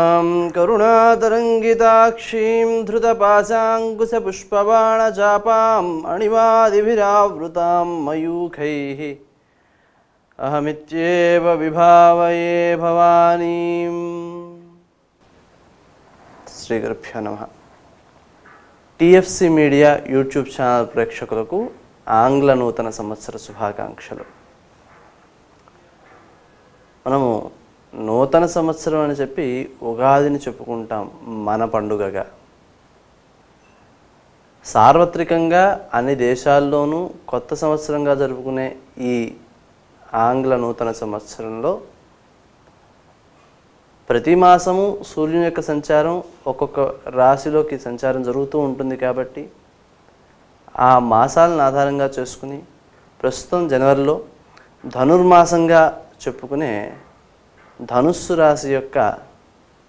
కరుణాం కరుణాతరంగితాక్షీం ధృతపాశాంకుశపుష్పబాణచాపాం అణిమాదిభిరావృతాం మయూఖైః అహమిత్యేవ విభావయే భవానీం. శ్రీ గురుభ్యో నమః. TFC media YouTube channel ప్రేక్షకులకు ఆంగ్ల నూతన సంవత్సర శుభాకాంక్షలు. మనము నూతన సంవత్సరం అని చెప్పి ఉగాదిని చెప్పుకుంటాం మన పండుగగా. సార్వత్రికంగా అన్ని దేశాల్లోనూ కొత్త సంవత్సరంగా జరుపుకునే ఈ ఆంగ్ల నూతన సంవత్సరంలో ప్రతి మాసము సూర్యుని యొక్క సంచారం ఒక్కొక్క రాశిలోకి సంచారం జరుగుతూ ఉంటుంది కాబట్టి ఆ మాసాలను ఆధారంగా చేసుకుని ప్రస్తుతం జనవరిలో ధనుర్మాసంగా చెప్పుకునే ధనుస్సు రాశి యొక్క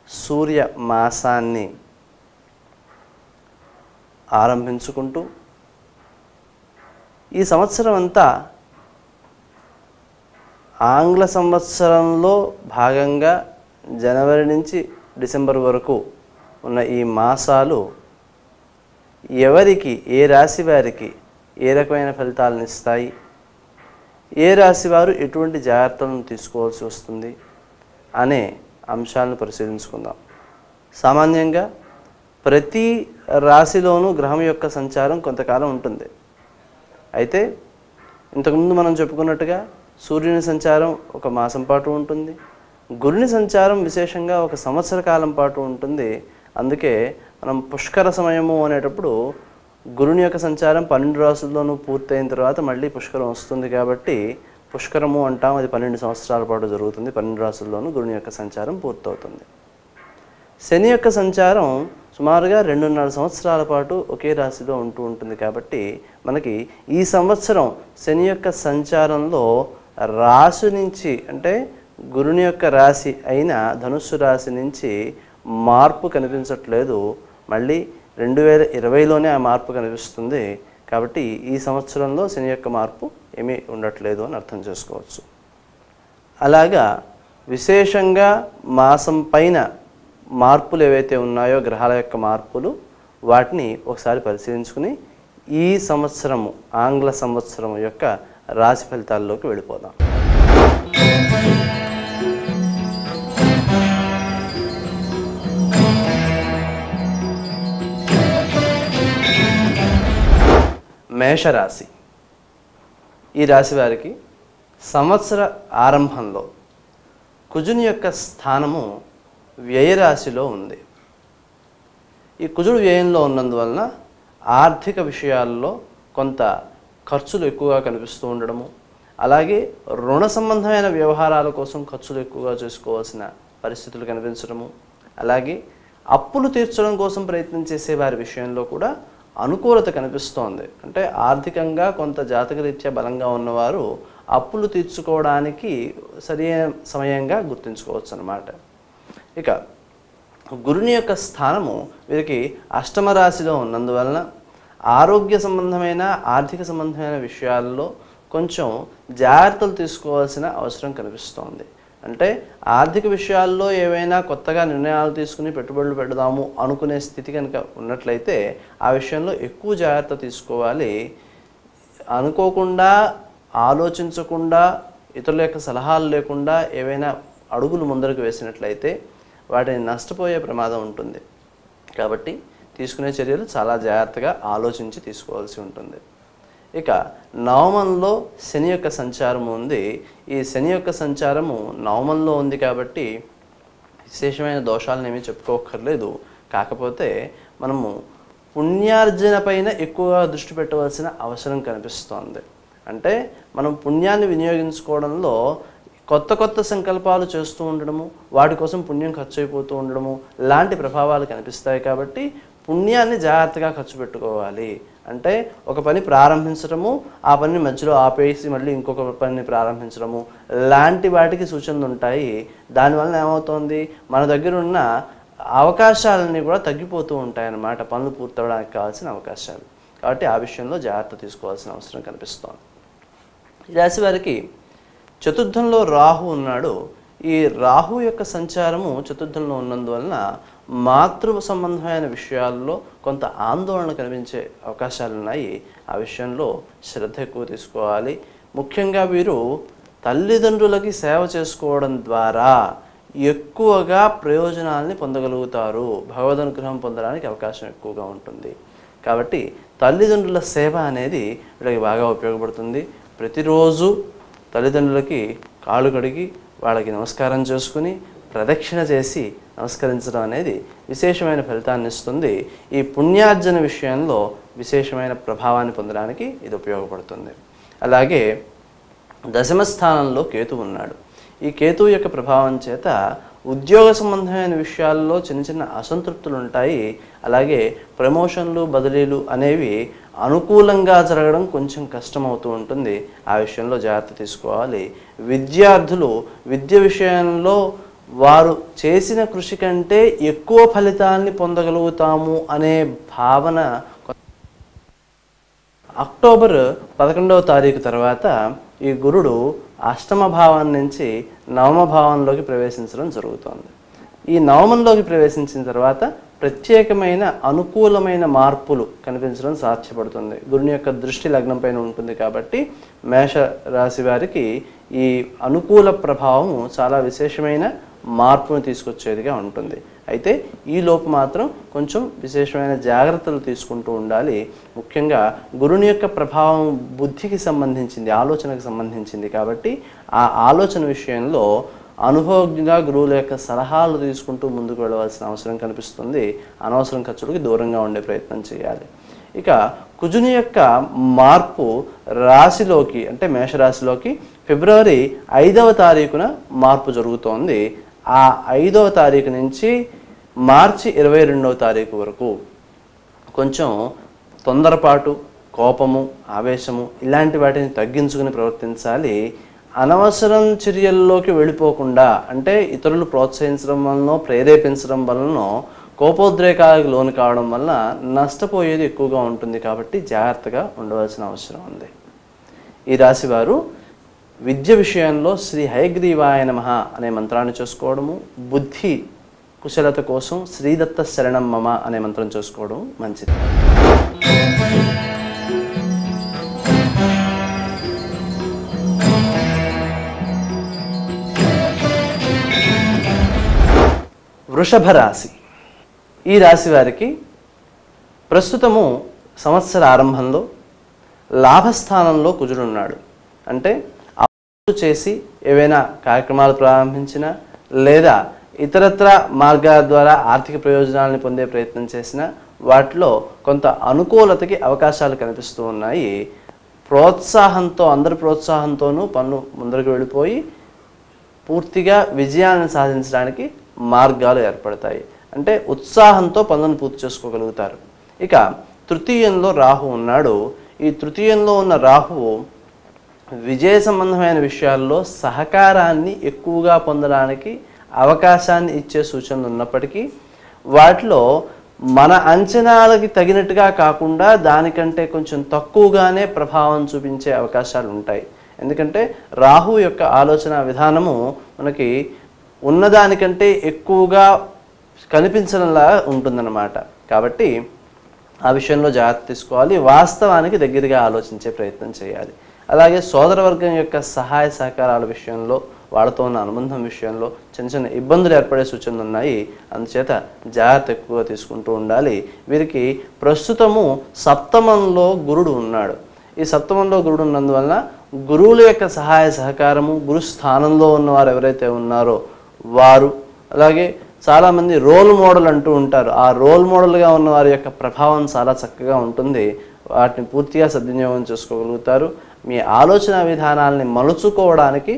సూర్య మాసాన్ని ఆరంభించుకుంటూ ఈ సంవత్సరం అంతా ఆంగ్ల సంవత్సరంలో భాగంగా జనవరి నుంచి డిసెంబర్ వరకు ఉన్న ఈ మాసాలు ఎవరికి, ఏ రాశి వారికి ఏ రకమైన ఫలితాలను ఇస్తాయి, ఏ రాశి వారు ఎటువంటి జాగ్రత్తలను తీసుకోవాల్సి వస్తుంది అనే అంశాలను పరిశీలించుకుందాం. సామాన్యంగా ప్రతి రాశిలోనూ గ్రహం యొక్క సంచారం కొంతకాలం ఉంటుంది. అయితే ఇంతకుముందు మనం చెప్పుకున్నట్టుగా సూర్యుని సంచారం ఒక మాసం పాటు ఉంటుంది, గురుని సంచారం విశేషంగా ఒక సంవత్సర కాలం పాటు ఉంటుంది. అందుకే మనం పుష్కర సమయము అనేటప్పుడు గురుని యొక్క సంచారం 12 రాసుల్లోనూ పూర్తయిన తర్వాత మళ్ళీ పుష్కరం వస్తుంది కాబట్టి పుష్కరము అంటాం. అది 12 సంవత్సరాల పాటు జరుగుతుంది. 12 రాసుల్లోనూ గురుని యొక్క సంచారం పూర్తవుతుంది. శని యొక్క సంచారం సుమారుగా 2.5 సంవత్సరాల పాటు ఒకే రాశిలో ఉంటూ ఉంటుంది కాబట్టి మనకి ఈ సంవత్సరం శని యొక్క సంచారంలో రాశి నుంచి, అంటే గురుని యొక్క రాశి అయిన ధనుస్సు రాశి నుంచి మార్పు కనిపించట్లేదు. మళ్ళీ 2020లోనే ఆ మార్పు కనిపిస్తుంది. కాబట్టి ఈ సంవత్సరంలో శని యొక్క మార్పు ఏమీ ఉండట్లేదు అని అర్థం చేసుకోవచ్చు. అలాగా విశేషంగా మాసం పైన మార్పులు ఏవైతే ఉన్నాయో, గ్రహాల యొక్క మార్పులు, వాటిని ఒకసారి పరిశీలించుకుని ఈ సంవత్సరము ఆంగ్ల సంవత్సరం యొక్క రాశి ఫలితాల్లోకి వెళ్ళిపోదాం. మేషరాశి. ఈ రాశి వారికి సంవత్సర ఆరంభంలో కుజుని యొక్క స్థానము వ్యయరాశిలో ఉంది. ఈ కుజుడు వ్యయంలో ఉన్నందువలన ఆర్థిక విషయాల్లో కొంత ఖర్చులు ఎక్కువగా కనిపిస్తూ ఉండడము, అలాగే రుణ సంబంధమైన వ్యవహారాల కోసం ఖర్చులు ఎక్కువగా చేసుకోవాల్సిన పరిస్థితులు కనిపించడము, అలాగే అప్పులు తీర్చడం కోసం ప్రయత్నం చేసే వారి విషయంలో కూడా అనుకూలత కనిపిస్తోంది. అంటే ఆర్థికంగా కొంత జాతకరీత్యా బలంగా ఉన్నవారు అప్పులు తీర్చుకోవడానికి సరైన సమయంగా గుర్తుంచుకోవచ్చు అన్నమాట. ఇక గురుని యొక్క స్థానము వీరికి అష్టమ రాశిలో ఉన్నందువలన ఆరోగ్య సంబంధమైన, ఆర్థిక సంబంధమైన విషయాల్లో కొంచెం జాగ్రత్తలు తీసుకోవాల్సిన అవసరం కనిపిస్తోంది. అంటే ఆర్థిక విషయాల్లో ఏవైనా కొత్తగా నిర్ణయాలు తీసుకుని పెట్టుబడులు పెడదాము అనుకునే స్థితి కనుక ఉన్నట్లయితే ఆ విషయంలో ఎక్కువ జాగ్రత్త తీసుకోవాలి. అనుకోకుండా, ఆలోచించకుండా, ఇతరుల యొక్క సలహాలు లేకుండా ఏవైనా అడుగులు ముందరకు వేసినట్లయితే వాటిని నష్టపోయే ప్రమాదం ఉంటుంది. కాబట్టి తీసుకునే చర్యలు చాలా జాగ్రత్తగా ఆలోచించి తీసుకోవాల్సి ఉంటుంది. ఇక నవమంలో శని యొక్క సంచారము ఉంది. ఈ శని యొక్క సంచారము నవమంలో ఉంది కాబట్టి విశేషమైన దోషాలను ఏమీ చెప్పుకోకర్లేదు. కాకపోతే మనము పుణ్యార్జన పైన ఎక్కువగా దృష్టి పెట్టవలసిన అవసరం కనిపిస్తోంది. అంటే మనం పుణ్యాన్ని వినియోగించుకోవడంలో కొత్త కొత్త సంకల్పాలు చేస్తూ ఉండడము, వాటి కోసం పుణ్యం ఖర్చు అయిపోతూ ఉండడము లాంటి ప్రభావాలు కనిపిస్తాయి. కాబట్టి పుణ్యాన్ని జాగ్రత్తగా ఖర్చు పెట్టుకోవాలి. అంటే ఒక పని ప్రారంభించడము, ఆ పనిని మధ్యలో ఆపేసి మళ్ళీ ఇంకొక పనిని ప్రారంభించడము లాంటి వాటికి సూచనలు ఉంటాయి. దానివల్ల ఏమవుతోంది, మన దగ్గర ఉన్న అవకాశాలన్నీ కూడా తగ్గిపోతూ ఉంటాయి అన్నమాట, పనులు పూర్తవడానికి కావాల్సిన అవకాశాలు. కాబట్టి ఆ విషయంలో జాగ్రత్త తీసుకోవాల్సిన అవసరం కనిపిస్తోంది. ఈ రాశి వారికి చతుర్థంలో రాహు ఉన్నాడు. ఈ రాహు యొక్క సంచారము చతుర్థంలో ఉన్నందువలన మాతృ సంబంధమైన విషయాల్లో కొంత ఆందోళన కనిపించే అవకాశాలు ఉన్నాయి. ఆ విషయంలో శ్రద్ధ ఎక్కువ తీసుకోవాలి. ముఖ్యంగా వీరు తల్లిదండ్రులకి సేవ చేసుకోవడం ద్వారా ఎక్కువగా ప్రయోజనాల్ని పొందగలుగుతారు. భగవద్ అనుగ్రహం పొందడానికి అవకాశం ఎక్కువగా ఉంటుంది. కాబట్టి తల్లిదండ్రుల సేవ అనేది వీళ్ళకి బాగా ఉపయోగపడుతుంది. ప్రతిరోజు తల్లిదండ్రులకి కాళ్ళు కడిగి వాళ్ళకి నమస్కారం చేసుకుని ప్రదక్షిణ చేసి నమస్కరించడం అనేది విశేషమైన ఫలితాన్ని ఇస్తుంది. ఈ పుణ్యార్జన విషయంలో విశేషమైన ప్రభావాన్ని పొందడానికి ఇది ఉపయోగపడుతుంది. అలాగే దశమ స్థానంలో కేతు ఉన్నాడు. ఈ కేతువు యొక్క ప్రభావం చేత ఉద్యోగ సంబంధమైన విషయాల్లో చిన్న చిన్న అసంతృప్తులు ఉంటాయి. అలాగే ప్రమోషన్లు బదిలీలు అనేవి అనుకూలంగా జరగడం కొంచెం కష్టమవుతూ ఉంటుంది. ఆ విషయంలో జాగ్రత్త తీసుకోవాలి. విద్యార్థులు విద్య విషయంలో వారు చేసిన కృషి కంటే ఎక్కువ ఫలితాన్ని పొందగలుగుతాము అనే భావన అక్టోబర్ 11వ తారీఖు తర్వాత ఈ గురుడు అష్టమ భావం నుంచి నవమ భావంలోకి ప్రవేశించడం జరుగుతుంది. ఈ నవమంలోకి ప్రవేశించిన తర్వాత ప్రత్యేకమైన అనుకూలమైన మార్పులు కనిపించడం సాధ్యపడుతుంది. గురుని యొక్క దృష్టి లగ్నం పైన ఉంటుంది కాబట్టి మేష రాశి వారికి ఈ అనుకూల ప్రభావం చాలా విశేషమైన మార్పును తీసుకొచ్చేదిగా ఉంటుంది. అయితే ఈ లోపు మాత్రం కొంచెం విశేషమైన జాగ్రత్తలు తీసుకుంటూ ఉండాలి. ముఖ్యంగా గురుని యొక్క ప్రభావం బుద్ధికి సంబంధించింది, ఆలోచనకు సంబంధించింది కాబట్టి ఆ ఆలోచన విషయంలో అనుభవజ్ఞంగా గురువుల యొక్క సలహాలు తీసుకుంటూ ముందుకు వెళ్ళవలసిన అవసరం కనిపిస్తుంది. అనవసరం ఖర్చులకి దూరంగా ఉండే ప్రయత్నం చేయాలి. ఇక కుజుని యొక్క మార్పు రాశిలోకి అంటే మేషరాశిలోకి ఫిబ్రవరి 5వ తారీఖున మార్పు జరుగుతోంది. ఆ 5వ తారీఖు నుంచి మార్చి 22వ తారీఖు వరకు కొంచెం తొందరపాటు, కోపము, ఆవేశము ఇలాంటి వాటిని తగ్గించుకుని ప్రవర్తించాలి. అనవసరం చర్యల్లోకి వెళ్ళిపోకుండా అంటే ఇతరులు ప్రోత్సహించడం వలన, ప్రేరేపించడం వలన కోపోద్రేకాలకు లోను కావడం వలన నష్టపోయేది ఎక్కువగా ఉంటుంది. కాబట్టి జాగ్రత్తగా ఉండవలసిన అవసరం ఉంది. ఈ రాశి వారు విద్య విషయంలో శ్రీ హయగ్రీవాయ నమః అనే మంత్రాన్ని చేసుకోవడము, బుద్ధి కుశలత కోసం శ్రీదత్త శరణం మమ అనే మంత్రం చేసుకోవడం మంచిది. వృషభ రాశి. ఈ రాశి వారికి ప్రస్తుతము సంవత్సర ఆరంభంలో లాభస్థానంలో కుజుడున్నాడు. అంటే అప్పులు చేసి ఏవైనా కార్యక్రమాలు ప్రారంభించినా లేదా ఇతరత్ర మార్గాల ద్వారా ఆర్థిక ప్రయోజనాలను పొందే ప్రయత్నం చేసినా వాటిలో కొంత అనుకూలతకి అవకాశాలు కనిపిస్తూ ఉన్నాయి. ప్రోత్సాహంతో అందరి ప్రోత్సాహంతోనూ పనులు ముందరకు వెళ్ళిపోయి పూర్తిగా విజయాన్ని సాధించడానికి మార్గాలు ఏర్పడతాయి. అంటే ఉత్సాహంతో పనులను పూర్తి చేసుకోగలుగుతారు. ఇక తృతీయంలో రాహు ఉన్నాడు. ఈ తృతీయంలో ఉన్న రాహువు విజయ సంబంధమైన విషయాల్లో సహకారాన్ని ఎక్కువగా పొందడానికి అవకాశాన్ని ఇచ్చే సూచనలు ఉన్నప్పటికీ వాటిలో మన అంచనాలకి తగినట్టుగా కాకుండా దానికంటే కొంచెం తక్కువగానే ప్రభావం చూపించే అవకాశాలు ఉంటాయి. ఎందుకంటే రాహు యొక్క ఆలోచన విధానము మనకి ఉన్నదానికంటే ఎక్కువగా కనిపించడంలా ఉంటుందన్నమాట. కాబట్టి ఆ విషయంలో జాగ్రత్త తీసుకోవాలి. వాస్తవానికి దగ్గరగా ఆలోచించే ప్రయత్నం చేయాలి. అలాగే సోదరవర్గం యొక్క సహాయ సహకారాల విషయంలో, వాళ్ళతో ఉన్న అనుబంధం విషయంలో చిన్న చిన్న ఇబ్బందులు ఏర్పడే సూచనలు ఉన్నాయి. అందుచేత జాగ్రత్త ఎక్కువగా తీసుకుంటూ ఉండాలి. వీరికి ప్రస్తుతము సప్తమంలో గురుడు ఉన్నాడు. ఈ సప్తమంలో గురుడు ఉన్నందువలన గురువుల యొక్క సహాయ సహకారము, గురు స్థానంలో ఉన్నవారు ఎవరైతే ఉన్నారో వారు, అలాగే చాలామంది రోల్ మోడల్ అంటూ ఉంటారు. ఆ రోల్ మోడల్గా ఉన్న వారి యొక్క ప్రభావం చాలా చక్కగా ఉంటుంది. వాటిని పూర్తిగా సద్వినియోగం చేసుకోగలుగుతారు. మీ ఆలోచన విధానాలని మలుచుకోవడానికి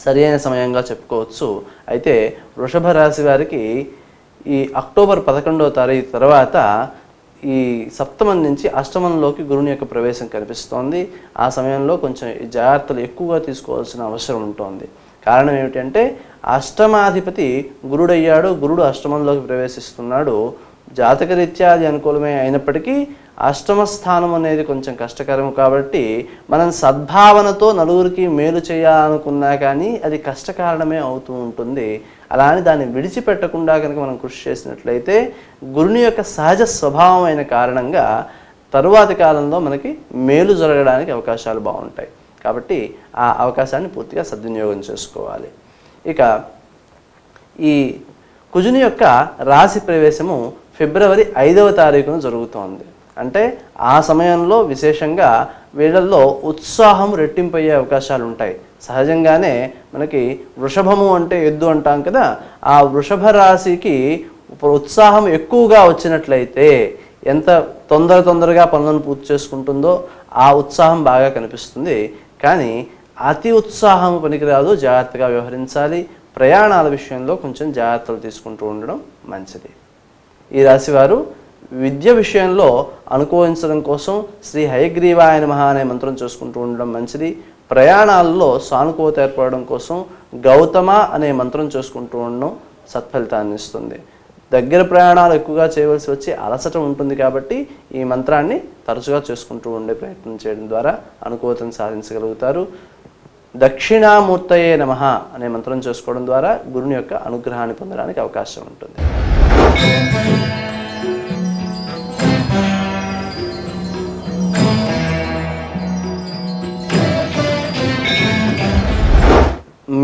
సరైన సమయంగా చెప్పుకోవచ్చు. అయితే వృషభ రాశి వారికి ఈ అక్టోబర్ 11వ తారీఖు తర్వాత ఈ సప్తమం నుంచి అష్టమంలోకి గురుని యొక్క ప్రవేశం కనిపిస్తోంది. ఆ సమయంలో కొంచెం జాగ్రత్తలు ఎక్కువగా తీసుకోవాల్సిన అవసరం ఉంటుంది. కారణం ఏమిటంటే అష్టమాధిపతి గురుడయ్యాడు. గురుడు అష్టమంలోకి ప్రవేశిస్తున్నాడు. జాతకరీత్యా అది అనుకూలమే అయినప్పటికీ అష్టమ స్థానం అనేది కొంచెం కష్టకరం కాబట్టి మనం సద్భావనతో నలుగురికి మేలు చేయాలనుకున్నా కానీ అది కష్టకారణమే అవుతూ ఉంటుంది. అలా అని దాన్ని విడిచిపెట్టకుండా కనుక మనం కృషి చేసినట్లయితే గురుని యొక్క సహజ స్వభావం అయిన కారణంగా తరువాతి కాలంలో మనకి మేలు జరగడానికి అవకాశాలు బాగుంటాయి. కాబట్టి ఆ అవకాశాన్ని పూర్తిగా సద్వినియోగం చేసుకోవాలి. ఇక ఈ కుజుని యొక్క రాశి ప్రవేశము ఫిబ్రవరి 5వ తారీఖున జరుగుతోంది. అంటే ఆ సమయంలో విశేషంగా వీళ్ళల్లో ఉత్సాహం రెట్టింపయ్యే అవకాశాలు ఉంటాయి. సహజంగానే మనకి వృషభము అంటే ఎద్దు అంటాం కదా, ఆ వృషభ రాశికి ఉత్సాహం ఎక్కువగా వచ్చినట్లయితే ఎంత తొందరగా పనులను పూర్తి చేసుకుంటుందో ఆ ఉత్సాహం బాగా కనిపిస్తుంది. కానీ అతి ఉత్సాహం పనికిరాదు, జాగ్రత్తగా వ్యవహరించాలి. ప్రయాణాల విషయంలో కొంచెం జాగ్రత్తలు తీసుకుంటూ ఉండడం మంచిది. ఈ రాశివారు విద్య విషయంలో అనుకూలించడం కోసం శ్రీ హయగ్రీవాయ నమః అనే మంత్రం చేసుకుంటూ ఉండడం మంచిది. ప్రయాణాల్లో సానుకూలత ఏర్పడడం కోసం గౌతమ అనే మంత్రం చేసుకుంటూ ఉండడం సత్ఫలితాన్ని ఇస్తుంది. దగ్గర ప్రయాణాలు ఎక్కువగా చేయవలసి వచ్చి అలసట ఉంటుంది కాబట్టి ఈ మంత్రాన్ని తరచుగా చేసుకుంటూ ఉండే ప్రయత్నం చేయడం ద్వారా అనుకూలతను సాధించగలుగుతారు. దక్షిణామూర్తయే నమః అనే మంత్రం చేసుకోవడం ద్వారా గురుని యొక్క అనుగ్రహాన్ని పొందడానికి అవకాశం ఉంటుంది.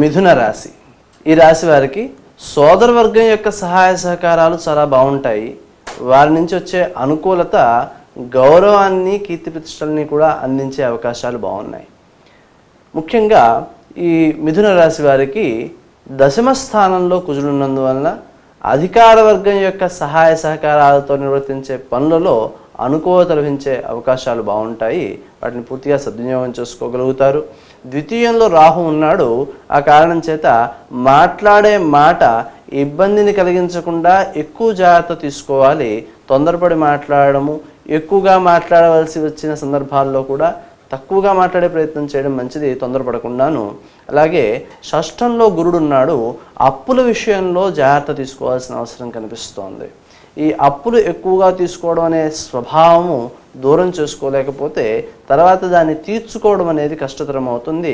మిథున రాశి. ఈ రాశి వారికి సోదరవర్గం యొక్క సహాయ సహకారాలు చాలా బాగుంటాయి. వారి నుంచి వచ్చే అనుకూలత గౌరవాన్ని, కీర్తి ప్రతిష్టల్ని కూడా అందించే అవకాశాలు బాగున్నాయి. ముఖ్యంగా ఈ మిథున రాశి వారికి దశమ స్థానంలో కుజులున్నందువలన అధికార వర్గం యొక్క సహాయ సహకారాలతో నిర్వర్తించే పనులలో అనుకూలత లభించే అవకాశాలు బాగుంటాయి. వాటిని పూర్తిగా సద్వినియోగం చేసుకోగలుగుతారు. ద్వితీయంలో రాహు ఉన్నాడు. ఆ కారణం చేత మాట్లాడే మాట ఇబ్బందిని కలిగించకుండా ఎక్కువ జాగ్రత్త తీసుకోవాలి. తొందరపడి మాట్లాడము, ఎక్కువగా మాట్లాడవలసి వచ్చిన సందర్భాల్లో కూడా తక్కువగా మాట్లాడే ప్రయత్నం చేయడం మంచిది, తొందరపడకుండాను. అలాగే షష్ఠంలో గురుడు ఉన్నాడు. అప్పుల విషయంలో జాగ్రత్త తీసుకోవాల్సిన అవసరం కనిపిస్తోంది. ఈ అప్పులు ఎక్కువగా తీసుకోవడం అనే స్వభావము దూరం చేసుకోలేకపోతే తర్వాత దాన్ని తీర్చుకోవడం అనేది కష్టతరం అవుతుంది.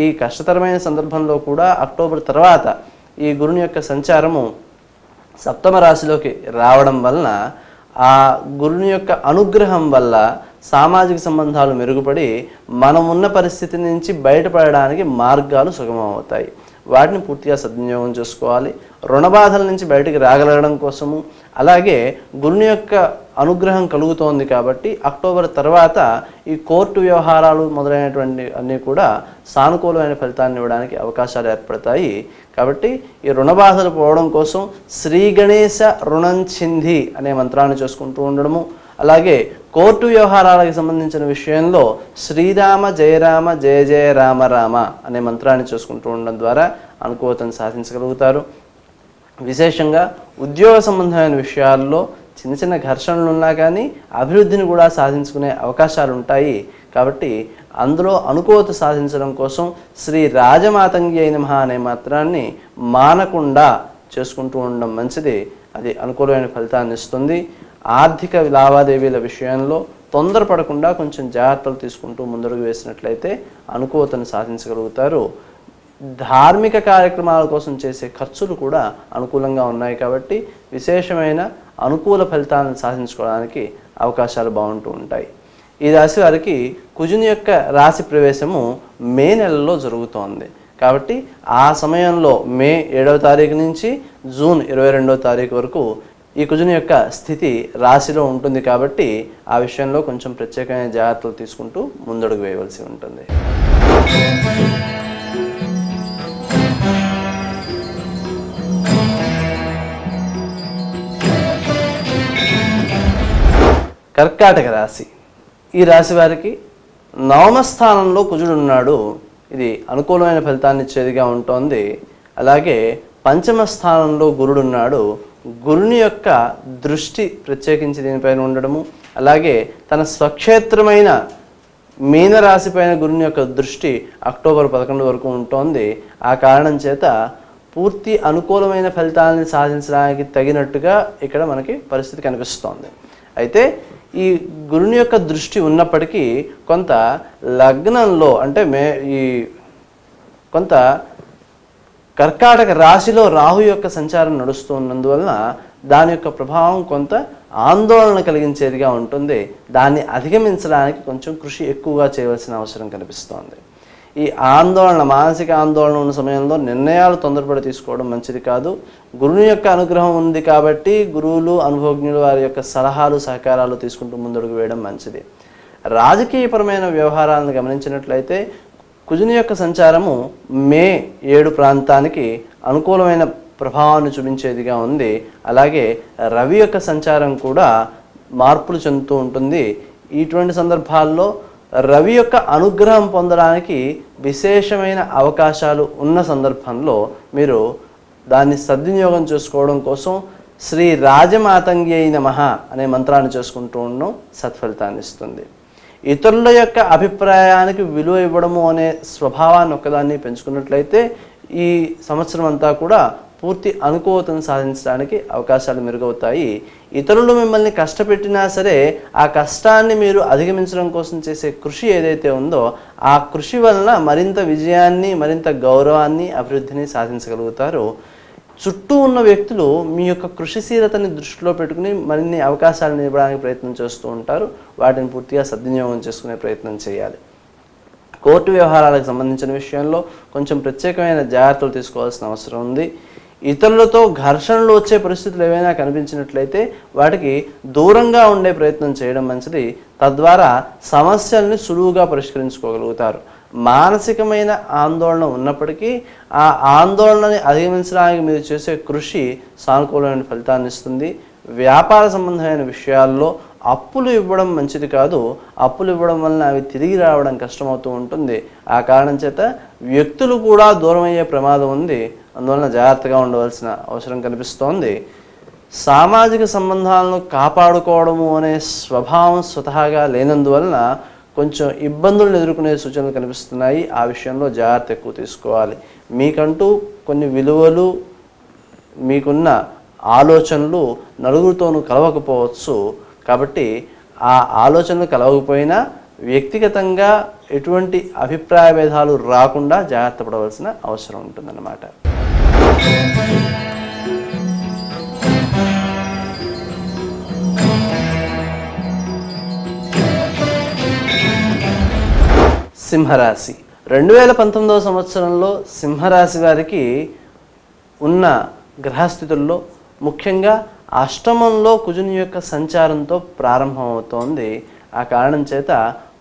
ఈ కష్టతరమైన సందర్భంలో కూడా అక్టోబర్ తర్వాత ఈ గురుని యొక్క సంచారము సప్తమ రాశిలోకి రావడం వలన ఆ గురుని యొక్క అనుగ్రహం వల్ల సామాజిక సంబంధాలు మెరుగుపడి మనం ఉన్న పరిస్థితి నుంచి బయటపడడానికి మార్గాలు సుగమమవుతాయి. వాటిని పూర్తిగా సద్వినియోగం చేసుకోవాలి. రుణబాధల నుంచి బయటికి రాగలగడం కోసము, అలాగే గురుని యొక్క అనుగ్రహం కలుగుతోంది కాబట్టి అక్టోబర్ తర్వాత ఈ కోర్టు వ్యవహారాలు మొదలైనటువంటి అన్నీ కూడా సానుకూలమైన ఫలితాన్ని ఇవ్వడానికి అవకాశాలు ఏర్పడతాయి. కాబట్టి ఈ రుణబాధలు పోవడం కోసం శ్రీ గణేశ రుణంచింది అనే మంత్రాన్ని చేసుకుంటూ ఉండడము, అలాగే కోర్టు వ్యవహారాలకు సంబంధించిన విషయంలో శ్రీరామ జయరామ జయ జయ రామ రామ అనే మంత్రాన్ని చేసుకుంటూ ఉండడం ద్వారా అనుకూలతను సాధించగలుగుతారు. విశేషంగా ఉద్యోగ సంబంధమైన విషయాల్లో చిన్న చిన్న ఘర్షణలు ఉన్నా కానీ అభివృద్ధిని కూడా సాధించుకునే అవకాశాలు ఉంటాయి. కాబట్టి అందులో అనుకూలత సాధించడం కోసం శ్రీ రాజమాతంగి నమః అనే మంత్రాన్ని మానకుండా చేసుకుంటూ ఉండడం మంచిది. అది అనుకూలమైన ఫలితాన్ని ఇస్తుంది. ఆర్థిక లావాదేవీల విషయంలో తొందరపడకుండా కొంచెం జాగ్రత్తలు తీసుకుంటూ ముందడుగు వేసినట్లయితే అనుకూలతను సాధించగలుగుతారు. ధార్మిక కార్యక్రమాల కోసం చేసే ఖర్చులు కూడా అనుకూలంగా ఉన్నాయి కాబట్టి విశేషమైన అనుకూల ఫలితాలను సాధించుకోవడానికి అవకాశాలు బాగుంటూ ఉంటాయి. ఈ రాశి వారికి కుజుని యొక్క రాశి ప్రవేశము మే నెలలో జరుగుతోంది. కాబట్టి ఆ సమయంలో మే 7వ తారీఖు నుంచి జూన్ 22వ తారీఖు వరకు ఈ కుజుని యొక్క స్థితి రాశిలో ఉంటుంది. కాబట్టి ఆ విషయంలో కొంచెం ప్రత్యేకమైన జాగ్రత్తలు తీసుకుంటూ ముందడుగు వేయవలసి ఉంటుంది. కర్కాటక రాశి. ఈ రాశి వారికి నవమ స్థానంలో కుజుడు ఉన్నాడు. ఇది అనుకూలమైన ఫలితాన్ని ఇచ్చేదిగా ఉంటుంది. అలాగే పంచమ స్థానంలో గురుడు ఉన్నాడు. గురుని యొక్క దృష్టి ప్రత్యేకించి దీనిపైన ఉండడము, అలాగే తన స్వక్షేత్రమైన మీనరాశిపైన గురుని యొక్క దృష్టి అక్టోబర్ 11 వరకు ఉంటుంది. ఆ కారణం చేత పూర్తి అనుకూలమైన ఫలితాలను సాధించడానికి తగినట్టుగా ఇక్కడ మనకి పరిస్థితి కనిపిస్తోంది. అయితే ఈ గురుని యొక్క దృష్టి ఉన్నప్పటికీ కొంత లగ్నంలో అంటే కొంత కర్కాటక రాశిలో రాహు యొక్క సంచారం నడుస్తూ ఉన్నందువలన దాని యొక్క ప్రభావం కొంత ఆందోళన కలిగించేదిగా ఉంటుంది. దాన్ని అధిగమించడానికి కొంచెం కృషి ఎక్కువగా చేయవలసిన అవసరం కనిపిస్తోంది. ఈ ఆందోళన, మానసిక ఆందోళన ఉన్న సమయంలో నిర్ణయాలు తొందరపడి తీసుకోవడం మంచిది కాదు. గురుని యొక్క అనుగ్రహం ఉంది కాబట్టి గురువులు, అనుభవజ్ఞులు వారి యొక్క సలహాలు, సహకారాలు తీసుకుంటూ ముందడుగు వేయడం మంచిది. రాజకీయపరమైన వ్యవహారాలను గమనించినట్లయితే కుజుని యొక్క సంచారము మే 7 ప్రాంతానికి అనుకూలమైన ప్రభావాన్ని చూపించేదిగా ఉంది. అలాగే రవి యొక్క సంచారం కూడా మార్పులు చెందుతూ ఉంటుంది. ఇటువంటి సందర్భాల్లో రవి యొక్క అనుగ్రహం పొందడానికి విశేషమైన అవకాశాలు ఉన్న సందర్భంలో మీరు దాన్ని సద్వినియోగం చేసుకోవడం కోసం శ్రీ రాజమాతంగ్యై నమః అనే మంత్రాన్ని చేసుకుంటూ ఉండడం సత్ఫలితాన్ని ఇస్తుంది. ఇతరుల యొక్క అభిప్రాయానికి విలువ ఇవ్వడము అనే స్వభావాన్ని ఒక్కదాన్ని పెంచుకున్నట్లయితే ఈ సంవత్సరం అంతా కూడా పూర్తి అనుకూలతను సాధించడానికి అవకాశాలు మెరుగవుతాయి. ఇతరులు మిమ్మల్ని కష్టపెట్టినా సరే ఆ కష్టాన్ని మీరు అధిగమించడం కోసం చేసే కృషి ఏదైతే ఉందో ఆ కృషి వలన మరింత విజయాన్ని, మరింత గౌరవాన్ని, అభివృద్ధిని సాధించగలుగుతారు. చుట్టూ ఉన్న వ్యక్తులు మీ యొక్క కృషిశీలతని దృష్టిలో పెట్టుకుని మరిన్ని అవకాశాలను ఇవ్వడానికి ప్రయత్నం చేస్తూ ఉంటారు. వాటిని పూర్తిగా సద్వినియోగం చేసుకునే ప్రయత్నం చేయాలి. కోర్టు వ్యవహారాలకు సంబంధించిన విషయంలో కొంచెం ప్రత్యేకమైన జాగ్రత్తలు తీసుకోవాల్సిన అవసరం ఉంది. ఇతరులతో ఘర్షణలు వచ్చే పరిస్థితులు ఏవైనా కనిపించినట్లయితే వాటికి దూరంగా ఉండే ప్రయత్నం చేయడం మంచిది. తద్వారా సమస్యల్ని సులువుగా పరిష్కరించుకోగలుగుతారు. మానసికమైన ఆందోళన ఉన్నప్పటికీ ఆ ఆందోళనని అధిగమించడానికి మీరు చేసే కృషి సానుకూలమైన ఫలితాన్ని ఇస్తుంది. వ్యాపార సంబంధమైన విషయాల్లో అప్పులు ఇవ్వడం మంచిది కాదు. అప్పులు ఇవ్వడం వలన అవి తిరిగి రావడం కష్టమవుతూ ఉంటుంది. ఆ కారణం చేత వ్యక్తులు కూడా దూరం అయ్యే ప్రమాదం ఉంది. అందువలన జాగ్రత్తగా ఉండవలసిన అవసరం కనిపిస్తోంది. సామాజిక సంబంధాలను కాపాడుకోవడము అనే స్వభావం స్వతహాగా లేనందువలన కొంచెం ఇబ్బందులను ఎదుర్కొనే సూచనలు కనిపిస్తున్నాయి. ఆ విషయంలో జాగ్రత్త ఎక్కువ తీసుకోవాలి. మీకంటూ కొన్ని విలువలు, మీకున్న ఆలోచనలు నలుగురితోనూ కలవకపోవచ్చు. కాబట్టి ఆ ఆలోచనలు కలవకపోయినా వ్యక్తిగతంగా ఎటువంటి అభిప్రాయ భేదాలు రాకుండా జాగ్రత్త పడవలసిన అవసరం ఉంటుందన్నమాట. సింహరాశి 2019వ సంవత్సరంలో సింహరాశి వారికి ఉన్న గ్రహస్థితుల్లో ముఖ్యంగా అష్టమంలో కుజుని యొక్క సంచారంతో ప్రారంభమవుతోంది. ఆ కారణం చేత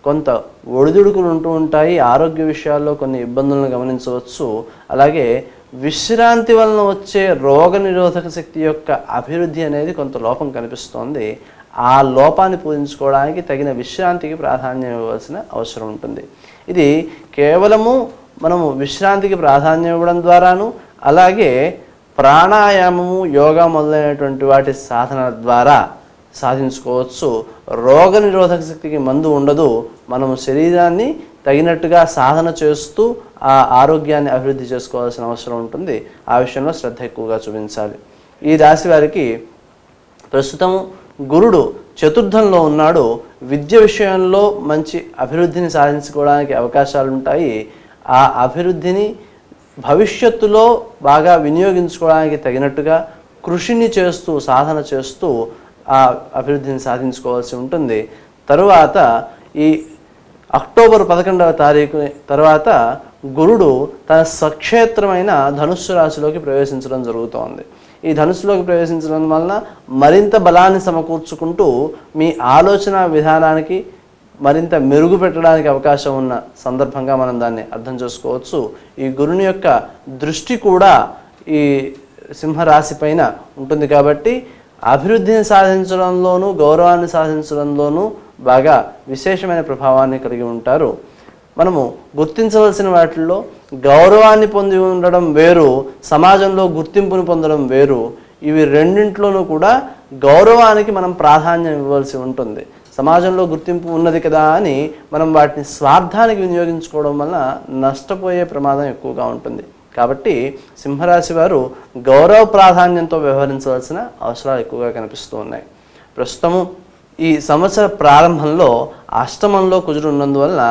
కొంత ఒడిదుడుకులు ఉంటూ ఉంటాయి. ఆరోగ్య విషయాల్లో కొన్ని ఇబ్బందులను గమనించవచ్చు. అలాగే విశ్రాంతి వలన వచ్చే రోగ నిరోధక శక్తి యొక్క అభివృద్ధి అనేది కొంత లోపం కనిపిస్తోంది. ఆ లోపాన్ని పూజించుకోవడానికి తగిన విశ్రాంతికి ప్రాధాన్యం ఇవ్వాల్సిన అవసరం ఉంటుంది. ఇది కేవలము మనము విశ్రాంతికి ప్రాధాన్యం ఇవ్వడం ద్వారాను, అలాగే ప్రాణాయామము, యోగా మొదలైనటువంటి వాటి సాధన ద్వారా సాధించుకోవచ్చు. రోగ నిరోధక శక్తికి మందు ఉండదు. మనము శరీరాన్ని తగినట్టుగా సాధన చేస్తూ ఆ ఆరోగ్యాన్ని అభివృద్ధి చేసుకోవాల్సిన అవసరం ఉంటుంది. ఆ విషయంలో శ్రద్ధ ఎక్కువగా చూపించాలి. ఈ రాశి వారికి ప్రస్తుతం గురుడు చతుర్థంలో ఉన్నాడు. విద్య విషయంలో మంచి అభివృద్ధిని సాధించుకోవడానికి అవకాశాలు ఉంటాయి. ఆ అభివృద్ధిని భవిష్యత్తులో బాగా వినియోగించుకోవడానికి తగినట్టుగా కృషిని చేస్తూ, సాధన చేస్తూ ఆ అభివృద్ధిని సాధించుకోవాల్సి ఉంటుంది. తరువాత ఈ అక్టోబర్ 11వ తారీఖు తర్వాత గురుడు తన స్వక్షేత్రమైన ధనుస్సు రాశిలోకి ప్రవేశించడం జరుగుతోంది. ఈ ధనుస్సులోకి ప్రవేశించడం వలన మరింత బలాన్ని సమకూర్చుకుంటూ మీ ఆలోచన విధానానికి మరింత మెరుగు పెట్టడానికి అవకాశం ఉన్న సందర్భంగా మనం దాన్ని అర్థం చేసుకోవచ్చు. ఈ గురుని యొక్క దృష్టి కూడా ఈ సింహరాశి పైన ఉంటుంది కాబట్టి అభివృద్ధిని సాధించడంలోనూ, గౌరవాన్ని సాధించడంలోనూ బాగా విశేషమైన ప్రభావాన్ని కలిగి ఉంటారు. మనము గుర్తించవలసిన వాటిల్లో గౌరవాన్ని పొంది ఉండడం వేరు, సమాజంలో గుర్తింపును పొందడం వేరు. ఇవి రెండింట్లోనూ కూడా గౌరవానికి మనం ప్రాధాన్యం ఇవ్వాల్సి ఉంటుంది. సమాజంలో గుర్తింపు ఉన్నది కదా అని మనం వాటిని స్వార్థానికి వినియోగించుకోవడం వలన నష్టపోయే ప్రమాదం ఎక్కువగా ఉంటుంది. కాబట్టి సింహరాశి వారు గౌరవ ప్రాధాన్యంతో వ్యవహరించవలసిన అవసరాలు ఎక్కువగా కనిపిస్తూ ఉన్నాయి. ప్రస్తుతము ఈ సంవత్సర ప్రారంభంలో అష్టమంలో కుజుడు ఉన్నందువలన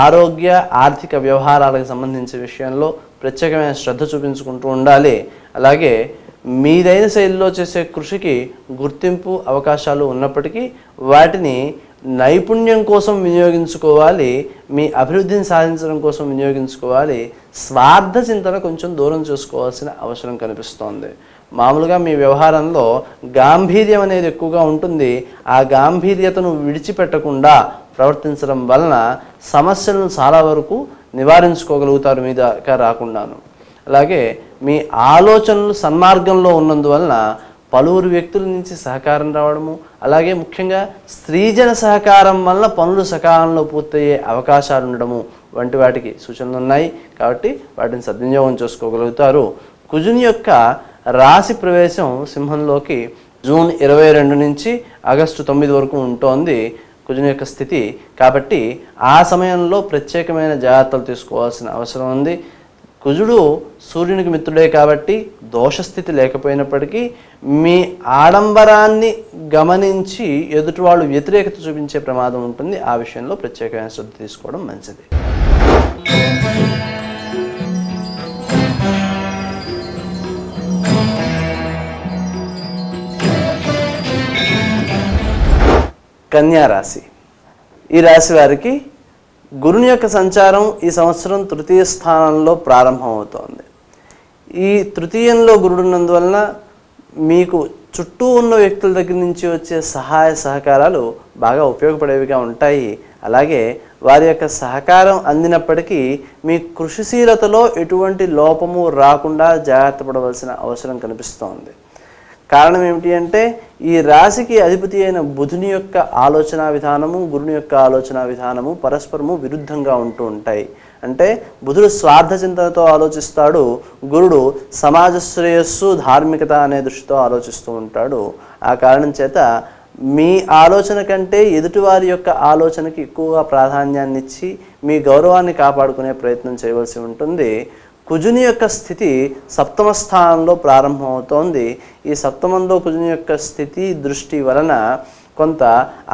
ఆరోగ్య ఆర్థిక వ్యవహారాలకు సంబంధించిన విషయంలో ప్రత్యేకమైన శ్రద్ధ చూపించుకుంటూ ఉండాలి. అలాగే మీదైన శైలిలో చేసే కృషికి గుర్తింపు అవకాశాలు ఉన్నప్పటికీ వాటిని నైపుణ్యం కోసం వినియోగించుకోవాలి, మీ అభివృద్ధిని సాధించడం కోసం వినియోగించుకోవాలి. స్వార్థ చింతన కొంచెం దూరం చేసుకోవాల్సిన అవసరం కనిపిస్తోంది. మామూలుగా మీ వ్యవహారంలో గాంభీర్యం అనేది ఎక్కువగా ఉంటుంది. ఆ గాంభీర్యతను విడిచిపెట్టకుండా ప్రవర్తించడం వలన సమస్యలను చాలా వరకు నివారించుకోగలుగుతారు మీ దాకా రాకుండాను. అలాగే మీ ఆలోచనలు సన్మార్గంలో ఉన్నందువలన పలువురు వ్యక్తుల నుంచి సహకారం రావడము, అలాగే ముఖ్యంగా స్త్రీజన సహకారం వలన పనులు సకాలంలో పూర్తయ్యే అవకాశాలు ఉండడము వంటి వాటికి సూచనలు ఉన్నాయి. కాబట్టి వాటిని సద్వినియోగం చేసుకోగలుగుతారు. కుజుని యొక్క రాశి ప్రవేశం సింహంలోకి జూన్ 22 నుంచి ఆగస్టు 9 వరకు ఉంటోంది కుజుని యొక్క స్థితి. కాబట్టి ఆ సమయంలో ప్రత్యేకమైన జాగ్రత్తలు తీసుకోవాల్సిన అవసరం ఉంది. కుజుడు సూర్యునికి మిత్రుడే కాబట్టి దోషస్థితి లేకపోయినప్పటికీ మీ ఆడంబరాన్ని గమనించి ఎదుటి వాళ్ళు వ్యతిరేకత చూపించే ప్రమాదం ఉంటుంది. ఆ విషయంలో ప్రత్యేకమైన శ్రద్ధ తీసుకోవడం మంచిది. కన్యా రాశి. ఈ రాశి వారికి గురుని యొక్క సంచారం ఈ సంవత్సరం తృతీయ స్థానంలో ప్రారంభమవుతోంది. ఈ తృతీయంలో గురుడు ఉన్నందువలన మీకు చుట్టూ ఉన్న వ్యక్తుల దగ్గర నుంచి వచ్చే సహాయ సహకారాలు బాగా ఉపయోగపడేవిగా ఉంటాయి. అలాగే వారి యొక్క సహకారం అందినప్పటికీ మీ కృషిశీలతలో ఎటువంటి లోపము రాకుండా జాగ్రత్త పడవలసిన అవసరం కనిపిస్తోంది. కారణం ఏమిటి అంటే ఈ రాశికి అధిపతి అయిన బుధుని యొక్క ఆలోచన విధానము, గురుని యొక్క ఆలోచన విధానము పరస్పరము విరుద్ధంగా ఉంటూ ఉంటాయి. అంటే బుధుడు స్వార్థ చింతనతో ఆలోచిస్తాడు, గురుడు సమాజ శ్రేయస్సు ధార్మికత అనే దృష్టితో ఆలోచిస్తూ ఉంటాడు. ఆ కారణం చేత మీ ఆలోచన కంటే ఎదుటివారి యొక్క ఆలోచనకి ఎక్కువగా ప్రాధాన్యాన్ని ఇచ్చి మీ గౌరవాన్ని కాపాడుకునే ప్రయత్నం చేయవలసి ఉంటుంది. కుజుని యొక్క స్థితి సప్తమ స్థానంలో ప్రారంభమవుతోంది. ఈ సప్తమంలో కుజుని యొక్క స్థితి దృష్టి వలన కొంత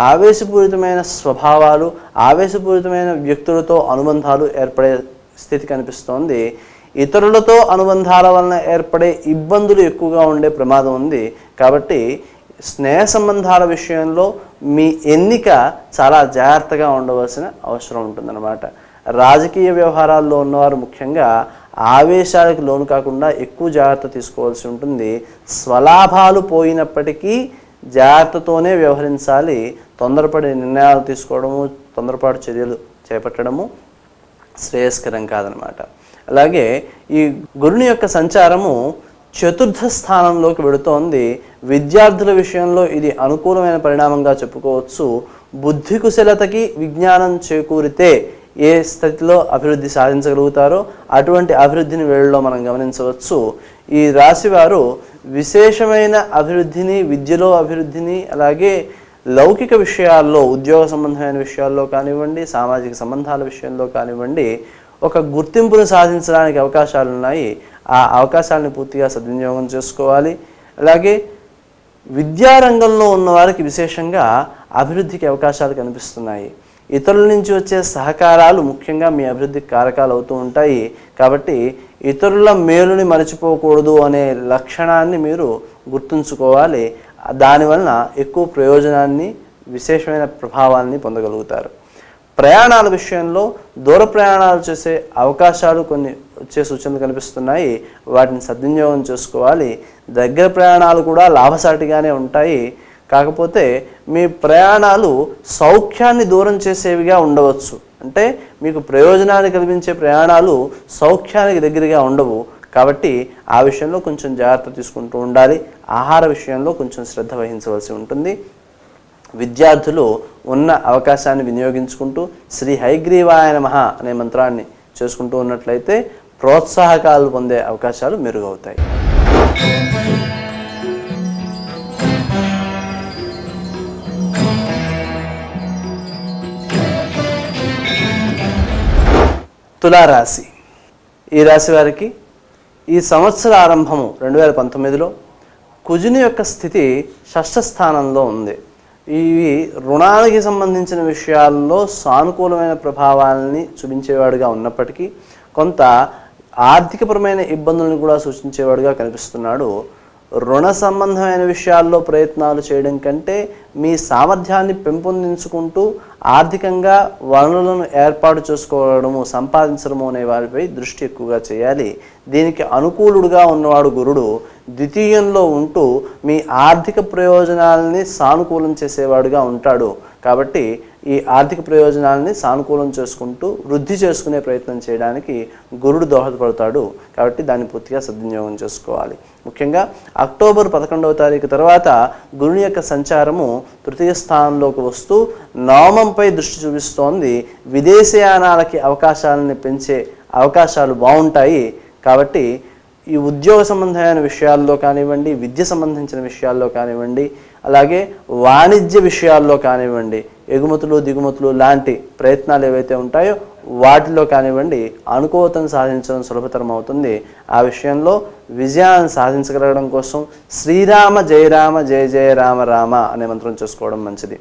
ఆవేశపూరితమైన స్వభావాలు, ఆవేశపూరితమైన వ్యక్తులతో అనుబంధాలు ఏర్పడే స్థితి కనిపిస్తోంది. ఇతరులతో అనుబంధాల వలన ఏర్పడే ఇబ్బందులు ఎక్కువగా ఉండే ప్రమాదం ఉంది. కాబట్టి స్నేహ సంబంధాల విషయంలో మీ ఎన్నిక చాలా జాగ్రత్తగా ఉండవలసిన అవసరం ఉంటుందన్నమాట. రాజకీయ వ్యవహారాల్లో ఉన్నవారు ముఖ్యంగా ఆవేశాలకు లోను కాకుండా ఎక్కువ జాగ్రత్త తీసుకోవాల్సి ఉంటుంది. స్వలాభాలు పోయినప్పటికీ జాగ్రత్తతోనే వ్యవహరించాలి. తొందరపడి నిర్ణయాలు తీసుకోవడము, తొందరపాటు చర్యలు చేపట్టడము శ్రేయస్కరం కాదనమాట. అలాగే ఈ గురుని యొక్క సంచారము చతుర్థ స్థానంలోకి వెడుతోంది. విద్యార్థుల విషయంలో ఇది అనుకూలమైన పరిణామంగా చెప్పుకోవచ్చు. బుద్ధి కుశలతకి విజ్ఞానం చేకూరితే ఏ స్థితిలో అభివృద్ధి సాధించగలుగుతారో అటువంటి అభివృద్ధిని వీళ్ళలో మనం గమనించవచ్చు. ఈ రాశి వారు విశేషమైన అభివృద్ధిని, విద్యలో అభివృద్ధిని, అలాగే లౌకిక విషయాల్లో, ఉద్యోగ సంబంధమైన విషయాల్లో కానివ్వండి, సామాజిక సంబంధాల విషయంలో కానివ్వండి, ఒక గుర్తింపును సాధించడానికి అవకాశాలు ఉన్నాయి. ఆ అవకాశాలను పూర్తిగా సద్వినియోగం చేసుకోవాలి. అలాగే విద్యారంగంలో ఉన్నవారికి విశేషంగా అభివృద్ధికి అవకాశాలు కనిపిస్తున్నాయి. ఇతరుల నుంచి వచ్చే సహకారాలు ముఖ్యంగా మీ అభివృద్ధికి కారకాలు అవుతూ ఉంటాయి. కాబట్టి ఇతరుల మేలుని మరచిపోకూడదు అనే లక్షణాన్ని మీరు గుర్తుంచుకోవాలి. దానివలన ఎక్కువ ప్రయోజనాన్ని, విశేషమైన ప్రభావాన్ని పొందగలుగుతారు. ప్రయాణాల విషయంలో దూర ప్రయాణాలు చేసే అవకాశాలు కొన్ని వచ్చే సూచనలు కనిపిస్తున్నాయి. వాటిని సద్వినియోగం చేసుకోవాలి. దగ్గర ప్రయాణాలు కూడా లాభసాటిగానే ఉంటాయి. కాకపోతే మీ ప్రయాణాలు సౌఖ్యాన్ని దూరం చేసేవిగా ఉండవచ్చు. అంటే మీకు ప్రయోజనాన్ని కలిగించే ప్రయాణాలు సౌఖ్యానికి దగ్గరగా ఉండవు. కాబట్టి ఆ విషయంలో కొంచెం జాగ్రత్త తీసుకుంటూ ఉండాలి. ఆహార విషయంలో కొంచెం శ్రద్ధ వహించవలసి ఉంటుంది. విద్యార్థులు ఉన్న అవకాశాన్ని వినియోగించుకుంటూ శ్రీ హయగ్రీవాయ నమః అనే మంత్రాన్ని చేసుకుంటూ ఉన్నట్లయితే ప్రోత్సాహకాలు పొందే అవకాశాలు మెరుగవుతాయి. తులారాశి. ఈ రాశి వారికి ఈ సంవత్సర ఆరంభము 2019లో కుజుని యొక్క స్థితి షష్ఠ స్థానంలో ఉంది. ఇవి రుణానికి సంబంధించిన విషయాల్లో సానుకూలమైన ప్రభావాలని చూపించేవాడుగా ఉన్నప్పటికీ కొంత ఆర్థికపరమైన ఇబ్బందులను కూడా సూచించేవాడుగా కనిపిస్తున్నాడు. రుణ సంబంధమైన విషయాల్లో ప్రయత్నాలు చేయడం కంటే మీ సామర్థ్యాన్ని పెంపొందించుకుంటూ ఆర్థికంగా వనరులను ఏర్పాటు చేసుకోవడము, సంపాదించడము అనే వారిపై దృష్టి ఎక్కువగా చేయాలి. దీనికి అనుకూలుడుగా ఉన్నవాడు గురుడు ద్వితీయంలో ఉంటూ మీ ఆర్థిక ప్రయోజనాలని సానుకూలం చేసేవాడుగా ఉంటాడు. కాబట్టి ఈ ఆర్థిక ప్రయోజనాలని సానుకూలం చేసుకుంటూ వృద్ధి చేసుకునే ప్రయత్నం చేయడానికి గురుడు దోహదపడతాడు. కాబట్టి దాన్ని పూర్తిగా సద్వినియోగం చేసుకోవాలి. ముఖ్యంగా అక్టోబర్ 11వ తారీఖు తర్వాత గురుని యొక్క సంచారము తృతీయ స్థానంలోకి వస్తూ నవమంపై దృష్టి చూపిస్తోంది. విదేశయానాలకి అవకాశాలని పెంచే అవకాశాలు బాగుంటాయి. కాబట్టి ఈ ఉద్యోగ సంబంధమైన విషయాల్లో కానివ్వండి, విద్య సంబంధించిన విషయాల్లో కానివ్వండి, అలాగే వాణిజ్య విషయాల్లో కానివ్వండి, ఎగుమతులు దిగుమతులు లాంటి ప్రయత్నాలు ఏవైతే ఉంటాయో వాటిలో కానివ్వండి అనుకూలతను సాధించడం సులభతరం అవుతుంది. ఆ విషయంలో విజయాన్ని సాధించగలగడం కోసం శ్రీరామ జయ రామ జయ జయ రామ రామ అనే మంత్రం చేసుకోవడం మంచిది.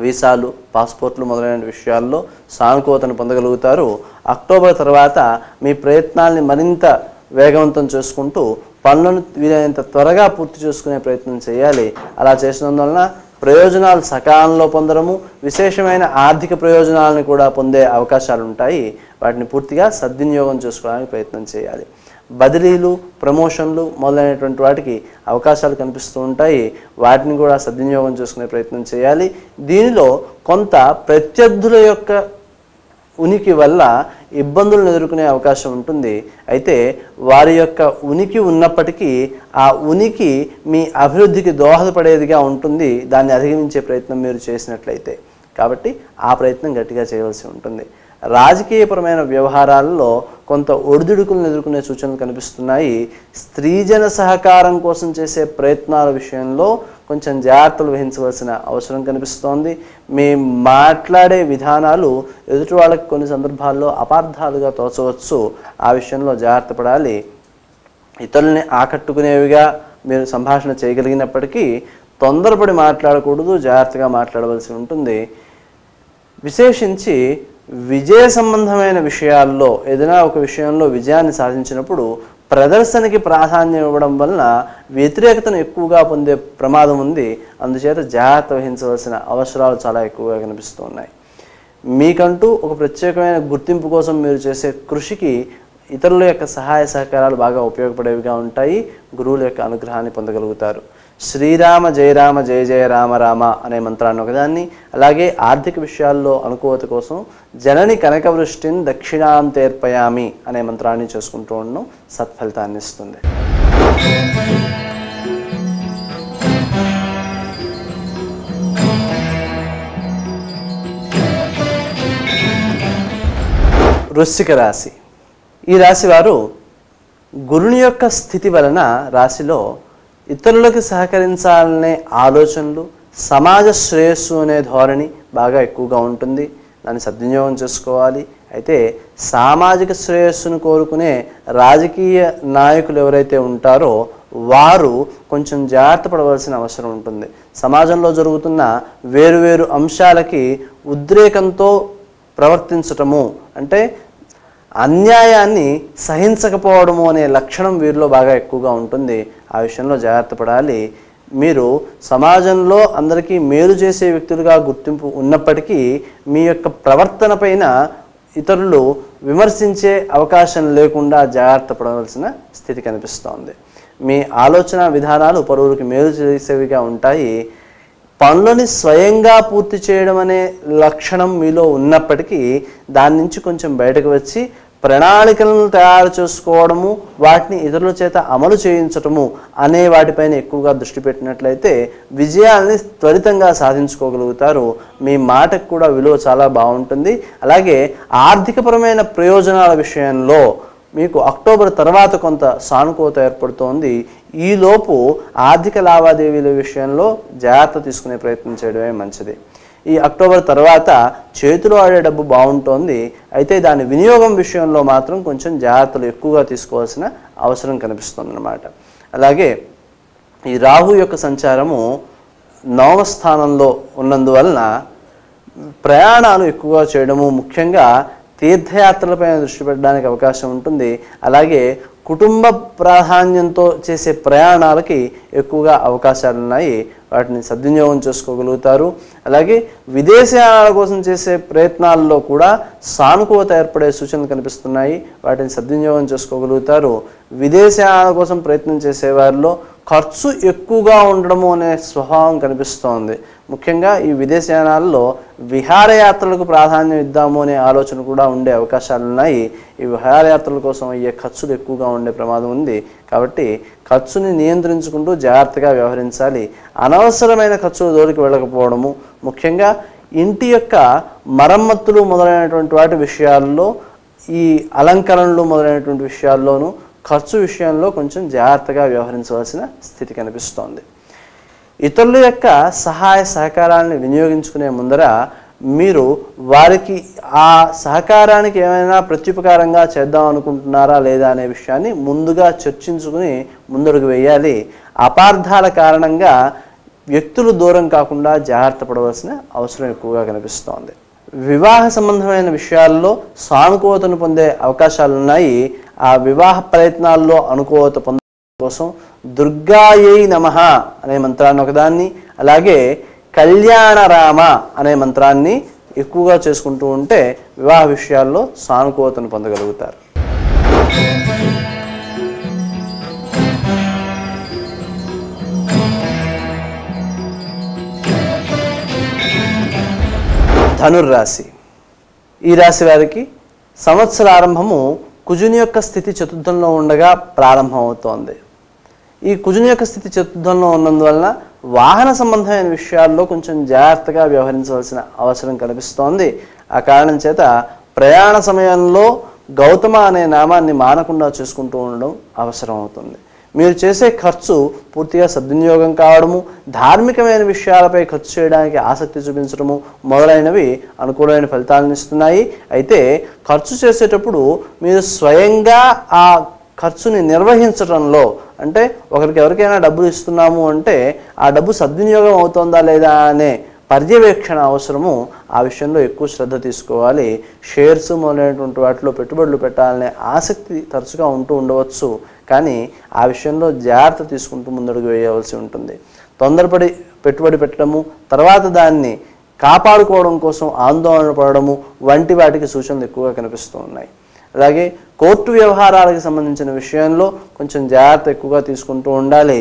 వీసాలు, పాస్పోర్ట్లు మొదలైన విషయాల్లో సానుకూలతను పొందగలుగుతారు. అక్టోబర్ తర్వాత మీ ప్రయత్నాల్ని మరింత వేగవంతం చేసుకుంటూ పనులను వీలైనంత త్వరగా పూర్తి చేసుకునే ప్రయత్నం చేయాలి. అలా చేసినందువలన ప్రయోజనాలు సకాలంలో పొందడము, విశేషమైన ఆర్థిక ప్రయోజనాలను కూడా పొందే అవకాశాలు ఉంటాయి. వాటిని పూర్తిగా సద్వినియోగం చేసుకోవడానికి ప్రయత్నం చేయాలి. బదిలీలు, ప్రమోషన్లు మొదలైనటువంటి వాటికి అవకాశాలు కనిపిస్తూ ఉంటాయి. వాటిని కూడా సద్వినియోగం చేసుకునే ప్రయత్నం చేయాలి. దీనిలో కొంత ప్రత్యర్థుల యొక్క ఉనికి వల్ల ఇబ్బందులను ఎదుర్కొనే అవకాశం ఉంటుంది. అయితే వారి యొక్క ఉనికి ఉన్నప్పటికీ ఆ ఉనికి మీ అభివృద్ధికి దోహదపడేదిగా ఉంటుంది, దాన్ని అధిగమించే ప్రయత్నం మీరు చేసినట్లయితే. కాబట్టి ఆ ప్రయత్నం గట్టిగా చేయవలసి ఉంటుంది. రాజకీయపరమైన వ్యవహారాల్లో కొంత ఒడిదుడుకులను ఎదుర్కొనే సూచనలు కనిపిస్తున్నాయి. స్త్రీజన సహకారం కోసం చేసే ప్రయత్నాల విషయంలో కొంచెం జాగ్రత్తలు వహించవలసిన అవసరం కనిపిస్తోంది. మీ మాట్లాడే విధానాలు ఎదుటి వాళ్ళకి కొన్ని సందర్భాల్లో అపార్థాలుగా తోచవచ్చు. ఆ విషయంలో జాగ్రత్త పడాలి. ఇతరుల్ని ఆకట్టుకునేవిగా మీరు సంభాషణ చేయగలిగినప్పటికీ తొందరపడి మాట్లాడకూడదు, జాగ్రత్తగా మాట్లాడవలసి ఉంటుంది. విశేషించి విజయ సంబంధమైన విషయాల్లో ఏదైనా ఒక విషయంలో విజయాన్ని సాధించినప్పుడు ప్రదర్శనకి ప్రాధాన్యం ఇవ్వడం వలన వ్యతిరేకతను ఎక్కువగా పొందే ప్రమాదం ఉంది. అందుచేత జాగ్రత్త వహించవలసిన అవసరాలు చాలా ఎక్కువగా కనిపిస్తున్నాయి. మీకంటూ ఒక ప్రత్యేకమైన గుర్తింపు కోసం మీరు చేసే కృషికి ఇతరుల యొక్క సహాయ సహకారాలు బాగా ఉపయోగపడేవిగా ఉంటాయి. గురువుల యొక్క అనుగ్రహాన్ని పొందగలుగుతారు. శ్రీరామ జయ రామ జయ జయ రామ రామ అనే మంత్రాన్ని ఒకదాన్ని, అలాగే ఆర్థిక విషయాల్లో అనుకూలత కోసం జనని కనకవృష్టిని దక్షిణాంతేర్పయామి అనే మంత్రాన్ని చేసుకుంటూ ఉండడం సత్ఫలితాన్ని ఇస్తుంది. వృశ్చిక రాశి. ఈ రాశి వారు గురుని యొక్క స్థితి వలన రాశిలో ఇతరులకు సహకరించాలనే ఆలోచనలు, సమాజ శ్రేయస్సు అనే ధోరణి బాగా ఎక్కువగా ఉంటుంది. దాన్ని సద్వినియోగం చేసుకోవాలి. అయితే సామాజిక శ్రేయస్సును కోరుకునే రాజకీయ నాయకులు ఎవరైతే ఉంటారో వారు కొంచెం జాగ్రత్త పడవలసిన అవసరం ఉంటుంది. సమాజంలో జరుగుతున్న వేరువేరు అంశాలకి ఉద్రేకంతో ప్రవర్తించటము, అంటే అన్యాయాన్ని సహించకపోవడము అనే లక్షణం వీరిలో బాగా ఎక్కువగా ఉంటుంది. ఆ విషయంలో జాగ్రత్త పడాలి. మీరు సమాజంలో అందరికీ మేలు చేసే వ్యక్తులుగా గుర్తింపు ఉన్నప్పటికీ మీ యొక్క ప్రవర్తన పైన ఇతరులు విమర్శించే అవకాశం లేకుండా జాగ్రత్త పడవలసిన స్థితి కనిపిస్తోంది. మీ ఆలోచన విధానాలు పలువురికి మేలు చేసేవిగా ఉంటాయి. పనులని స్వయంగా పూర్తి చేయడం అనే లక్షణం మీలో ఉన్నప్పటికీ దాని నుంచి కొంచెం బయటకు వచ్చి ప్రణాళికలను తయారు చేసుకోవడము, వాటిని ఇతరుల చేత అమలు చేయించటము అనే వాటిపైన ఎక్కువగా దృష్టి పెట్టినట్లయితే విజయాల్ని త్వరితంగా సాధించుకోగలుగుతారు. మీ మాటకు కూడా విలువ చాలా బాగుంటుంది. అలాగే ఆర్థికపరమైన ప్రయోజనాల విషయంలో మీకు అక్టోబర్ తర్వాత కొంత సానుకూలత ఏర్పడుతోంది. ఈలోపు ఆర్థిక లావాదేవీల విషయంలో జాగ్రత్త తీసుకునే ప్రయత్నం చేయడమే మంచిది. ఈ అక్టోబర్ తర్వాత చేతిలో ఆడే డబ్బు బాగుంటోంది. అయితే దాని వినియోగం విషయంలో మాత్రం కొంచెం జాగ్రత్తలు ఎక్కువగా తీసుకోవాల్సిన అవసరం కనిపిస్తుంది అన్నమాట. అలాగే ఈ రాహు యొక్క సంచారము నవమ స్థానంలో ఉన్నందువలన ప్రయాణాలు ఎక్కువగా చేయడము, ముఖ్యంగా తీర్థయాత్రలపై దృష్టి పెట్టడానికి అవకాశం ఉంటుంది. అలాగే కుటుంబ ప్రాధాన్యంతో చేసే ప్రయాణాలకి ఎక్కువగా అవకాశాలు ఉన్నాయి, వాటిని సద్వినియోగం చేసుకోగలుగుతారు. అలాగే విదేశయానాల కోసం చేసే ప్రయత్నాల్లో కూడా సానుకూలత ఏర్పడే సూచనలు కనిపిస్తున్నాయి, వాటిని సద్వినియోగం చేసుకోగలుగుతారు. విదేశయానాల కోసం ప్రయత్నం చేసే వారిలో ఖర్చు ఎక్కువగా ఉండడము అనే స్వభావం కనిపిస్తోంది. ముఖ్యంగా ఈ విదేశయానాల్లో విహారయాత్రలకు ప్రాధాన్యం ఇద్దాము అనే ఆలోచన కూడా ఉండే అవకాశాలు ఉన్నాయి. ఈ విహారయాత్రల కోసం అయ్యే ఖర్చులు ఎక్కువగా ఉండే ప్రమాదం ఉంది. కాబట్టి ఖర్చుని నియంత్రించుకుంటూ జాగ్రత్తగా వ్యవహరించాలి. అనవసరమైన ఖర్చులు జోలికి వెళ్ళకపోవడము, ముఖ్యంగా ఇంటి యొక్క మరమ్మతులు మొదలైనటువంటి వాటి విషయాల్లో, ఈ అలంకరణలు మొదలైనటువంటి విషయాల్లోనూ ఖర్చు విషయంలో కొంచెం జాగ్రత్తగా వ్యవహరించవలసిన స్థితి కనిపిస్తోంది. ఇతరుల యొక్క సహాయ సహకారాన్ని వినియోగించుకునే ముందర మీరు వారికి ఆ సహకారానికి ఏమైనా ప్రత్యుపకారంగా చేద్దాం అనుకుంటున్నారా లేదా అనే విషయాన్ని ముందుగా చర్చించుకుని ముందడుగు వేయాలి. అపార్థాల కారణంగా వ్యక్తులు దూరం కాకుండా జాగ్రత్త పడవలసిన అవసరం ఎక్కువగా కనిపిస్తోంది. వివాహ సంబంధమైన విషయాల్లో సానుకూలతను పొందే అవకాశాలు ఉన్నాయి. ఆ వివాహ ప్రయత్నాల్లో అనుకూలత పొందడం కోసం దుర్గాయై నమః అనే మంత్రాన్ని ఒకదాన్ని, అలాగే కళ్యాణరామ అనే మంత్రాన్ని ఎక్కువగా చేసుకుంటూ ఉంటే వివాహ విషయాల్లో సానుకూలతను పొందగలుగుతారు. ధనుర్రాశి. ఈ రాశి వారికి సంవత్సర ఆరంభము కుజుని యొక్క స్థితి చతుర్థంలో ఉండగా ప్రారంభమవుతోంది. ఈ కుజుని యొక్క స్థితి చతుర్థంలో ఉన్నందువలన వాహన సంబంధమైన విషయాల్లో కొంచెం జాగ్రత్తగా వ్యవహరించవలసిన అవసరం కనిపిస్తోంది. ఆ కారణం చేత ప్రయాణ సమయంలో గౌతమ అనే నామాన్ని మానకుండా చేసుకుంటూ ఉండడం అవసరం అవుతుంది. మీరు చేసే ఖర్చు పూర్తిగా సద్వినియోగం కావడము, ధార్మికమైన విషయాలపై ఖర్చు చేయడానికి ఆసక్తి చూపించడము మొదలైనవి అనుకూలమైన ఫలితాలను ఇస్తున్నాయి. అయితే ఖర్చు చేసేటప్పుడు మీరు స్వయంగా ఆ ఖర్చుని నిర్వహించడంలో, అంటే ఒకరికి ఎవరికైనా డబ్బులు ఇస్తున్నాము అంటే ఆ డబ్బు సద్వినియోగం అవుతుందా లేదా అనే పర్యవేక్షణ అవసరము. ఆ విషయంలో ఎక్కువ శ్రద్ధ తీసుకోవాలి. షేర్స్ మొదలైనటువంటి వాటిలో పెట్టుబడులు పెట్టాలనే ఆసక్తి తరచుగా ఉంటూ ఉండవచ్చు, కానీ ఆ విషయంలో జాగ్రత్త తీసుకుంటూ ముందడుగు వేయవలసి ఉంటుంది. తొందరపడి పెట్టుబడి పెట్టడము, తర్వాత దాన్ని కాపాడుకోవడం కోసం ఆందోళన పడడము వంటి వాటికి సూచనలు ఎక్కువగా కనిపిస్తూ ఉన్నాయి. అలాగే కోర్టు వ్యవహారాలకు సంబంధించిన విషయంలో కొంచెం జాగ్రత్త ఎక్కువగా తీసుకుంటూ ఉండాలి.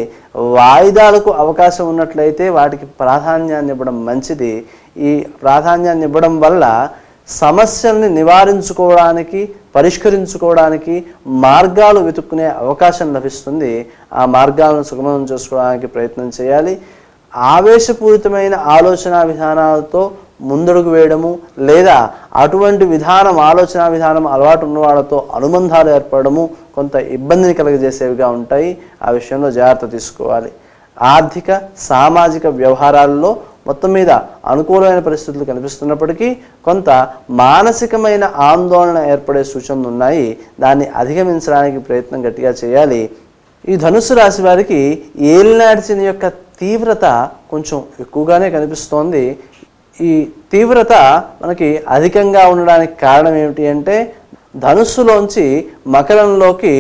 వాయిదాలకు అవకాశం ఉన్నట్లయితే వాటికి ప్రాధాన్యాన్ని ఇవ్వడం మంచిది. ఈ ప్రాధాన్యాన్ని ఇవ్వడం వల్ల సమస్యల్ని నివారించుకోవడానికి, పరిష్కరించుకోవడానికి మార్గాలు వెతుక్కునే అవకాశం లభిస్తుంది. ఆ మార్గాలను సుగమనం చేసుకోవడానికి ప్రయత్నం చేయాలి. ఆవేశపూరితమైన ఆలోచన విధానాలతో ముందడుగు వేయడము, లేదా అటువంటి ఆలోచన విధానం అలవాటు ఉన్న వాళ్ళతో అనుబంధాలు ఏర్పడము కొంత ఇబ్బందిని కలుగజేసేవిగా ఉంటాయి. ఆ విషయంలో జాగ్రత్త తీసుకోవాలి. ఆర్థిక సామాజిక వ్యవహారాల్లో మొత్తం మీద అనుకూలమైన పరిస్థితులు కనిపిస్తున్నప్పటికీ కొంత మానసికమైన ఆందోళన ఏర్పడే సూచనలు ఉన్నాయి. దాన్ని అధిగమించడానికి ప్రయత్నం గట్టిగా చేయాలి. ఈ ధనుస్సు రాశి వారికి ఏలినాటి శని యొక్క తీవ్రత కొంచెం ఎక్కువగానే కనిపిస్తోంది. ఈ తీవ్రత మనకి అధికంగా ఉండడానికి కారణం ఏమిటి అంటే, ధనుస్సులోంచి మకరంలోకి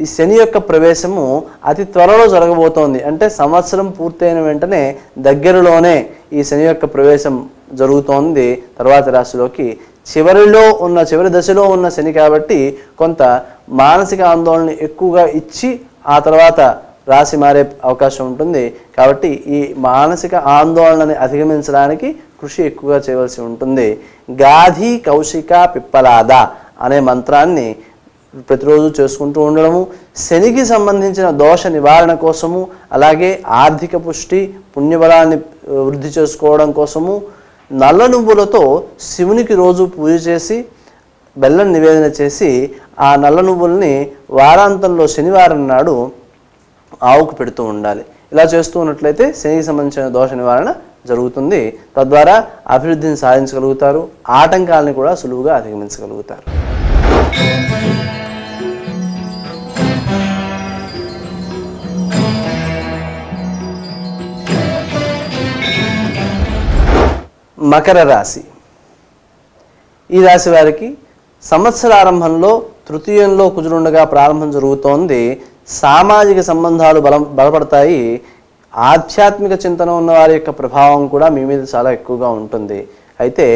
ఈ శని యొక్క ప్రవేశము అతి త్వరలో జరగబోతోంది. అంటే సంవత్సరం పూర్తయిన వెంటనే దగ్గరలోనే ఈ శని యొక్క ప్రవేశం జరుగుతోంది తర్వాతి రాశిలోకి. చివరి దశలో ఉన్న శని కాబట్టి కొంత మానసిక ఆందోళన ఎక్కువగా ఇచ్చి ఆ తర్వాత రాశి మారే అవకాశం ఉంటుంది. కాబట్టి ఈ మానసిక ఆందోళనని అధిగమించడానికి కృషి ఎక్కువగా చేయవలసి ఉంటుంది. గాధి కౌశిక పిప్పలాద అనే మంత్రాన్ని ప్రతిరోజు చేసుకుంటూ ఉండడము, శనికి సంబంధించిన దోష నివారణ కోసము, అలాగే ఆర్థిక పుష్టి పుణ్యబలాన్ని వృద్ధి చేసుకోవడం కోసము నల్ల నువ్వులతో శివునికి రోజు పూజ చేసి బెల్లం నివేదన చేసి ఆ నల్ల నువ్వుల్ని వారాంతంలో శనివారం నాడు ఆవుకు పెడుతూ ఉండాలి. ఇలా చేస్తూ ఉన్నట్లయితే శనికి సంబంధించిన దోష నివారణ జరుగుతుంది. తద్వారా అభివృద్ధిని సాధించగలుగుతారు. ఆటంకాలను కూడా సులువుగా అధిగమించగలుగుతారు. మకర రాశి. ఈ రాశి వారికి సంవత్సరారంభంలో తృతీయంలో కుజుడుండగా ప్రారంభం జరుగుతోంది. సామాజిక సంబంధాలు బలపడతాయి. ఆధ్యాత్మిక చింతన ఉన్న వారి యొక్క ప్రభావం కూడా మీ మీద చాలా ఎక్కువగా ఉంటుంది. అయితే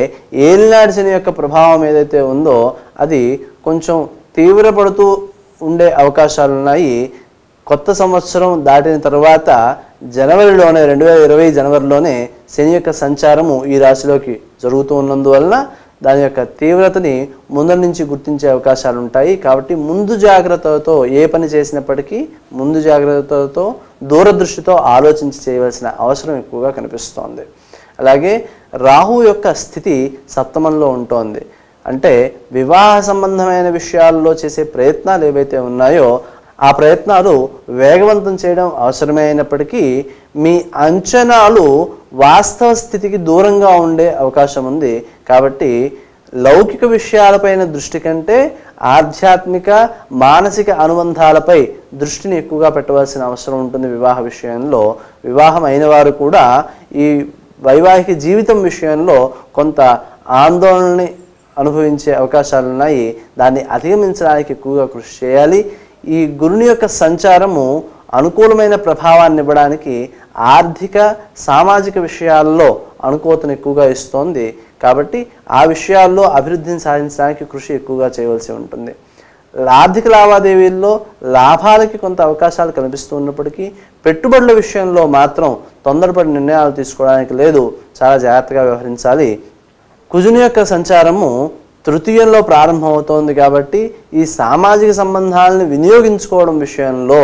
ఏలినాటి శని యొక్క ప్రభావం ఏదైతే ఉందో అది కొంచెం తీవ్రపడుతూ ఉండే అవకాశాలు ఉన్నాయి. కొత్త సంవత్సరం దాటిన తర్వాత జనవరిలోనే 2020 జనవరిలోనే శని యొక్క సంచారము ఈ రాశిలోకి జరుగుతూ ఉన్నందువలన దాని యొక్క తీవ్రతని ముందర నుంచి గుర్తించే అవకాశాలు ఉంటాయి. కాబట్టి ముందు జాగ్రత్తలతో ఏ పని చేసినప్పటికీ ముందు జాగ్రత్తలతో దూరదృష్టితో ఆలోచించి చేయవలసిన అవసరం ఎక్కువగా కనిపిస్తోంది. అలాగే రాహు యొక్క స్థితి సప్తమంలో ఉంటోంది. అంటే వివాహ సంబంధమైన విషయాల్లో చేసే ప్రయత్నాలు ఏవైతే ఉన్నాయో ఆ ప్రయత్నాలు వేగవంతం చేయడం అవసరమే అయినప్పటికీ మీ అంచనాలు వాస్తవ స్థితికి దూరంగా ఉండే అవకాశం ఉంది. కాబట్టి లౌకిక విషయాలపైన దృష్టి కంటే ఆధ్యాత్మిక మానసిక అనుబంధాలపై దృష్టిని ఎక్కువగా పెట్టవలసిన అవసరం ఉంటుంది. వివాహ విషయంలో వివాహం అయిన వారు కూడా ఈ వైవాహిక జీవితం విషయంలో కొంత ఆందోళనని అనుభవించే అవకాశాలు ఉన్నాయి. దాన్ని అధిగమించడానికి ఎక్కువగా కృషి చేయాలి. ఈ గురుని యొక్క సంచారము అనుకూలమైన ప్రభావాన్ని ఇవ్వడానికి ఆర్థిక సామాజిక విషయాల్లో అనుకూలతను ఎక్కువగా ఇస్తోంది. కాబట్టి ఆ విషయాల్లో అభివృద్ధిని సాధించడానికి కృషి ఎక్కువగా చేయవలసి ఉంటుంది. ఆర్థిక లావాదేవీల్లో లాభాలకి కొంత అవకాశాలు కనిపిస్తున్నప్పటికీ పెట్టుబడుల విషయంలో మాత్రం తొందరపడి నిర్ణయాలు తీసుకోవడానికి లేదు. చాలా జాగ్రత్తగా వ్యవహరించాలి. కుజుని యొక్క సంచారము తృతీయంలో ప్రారంభమవుతోంది. కాబట్టి ఈ సామాజిక సంబంధాలను వినియోగించుకోవడం విషయంలో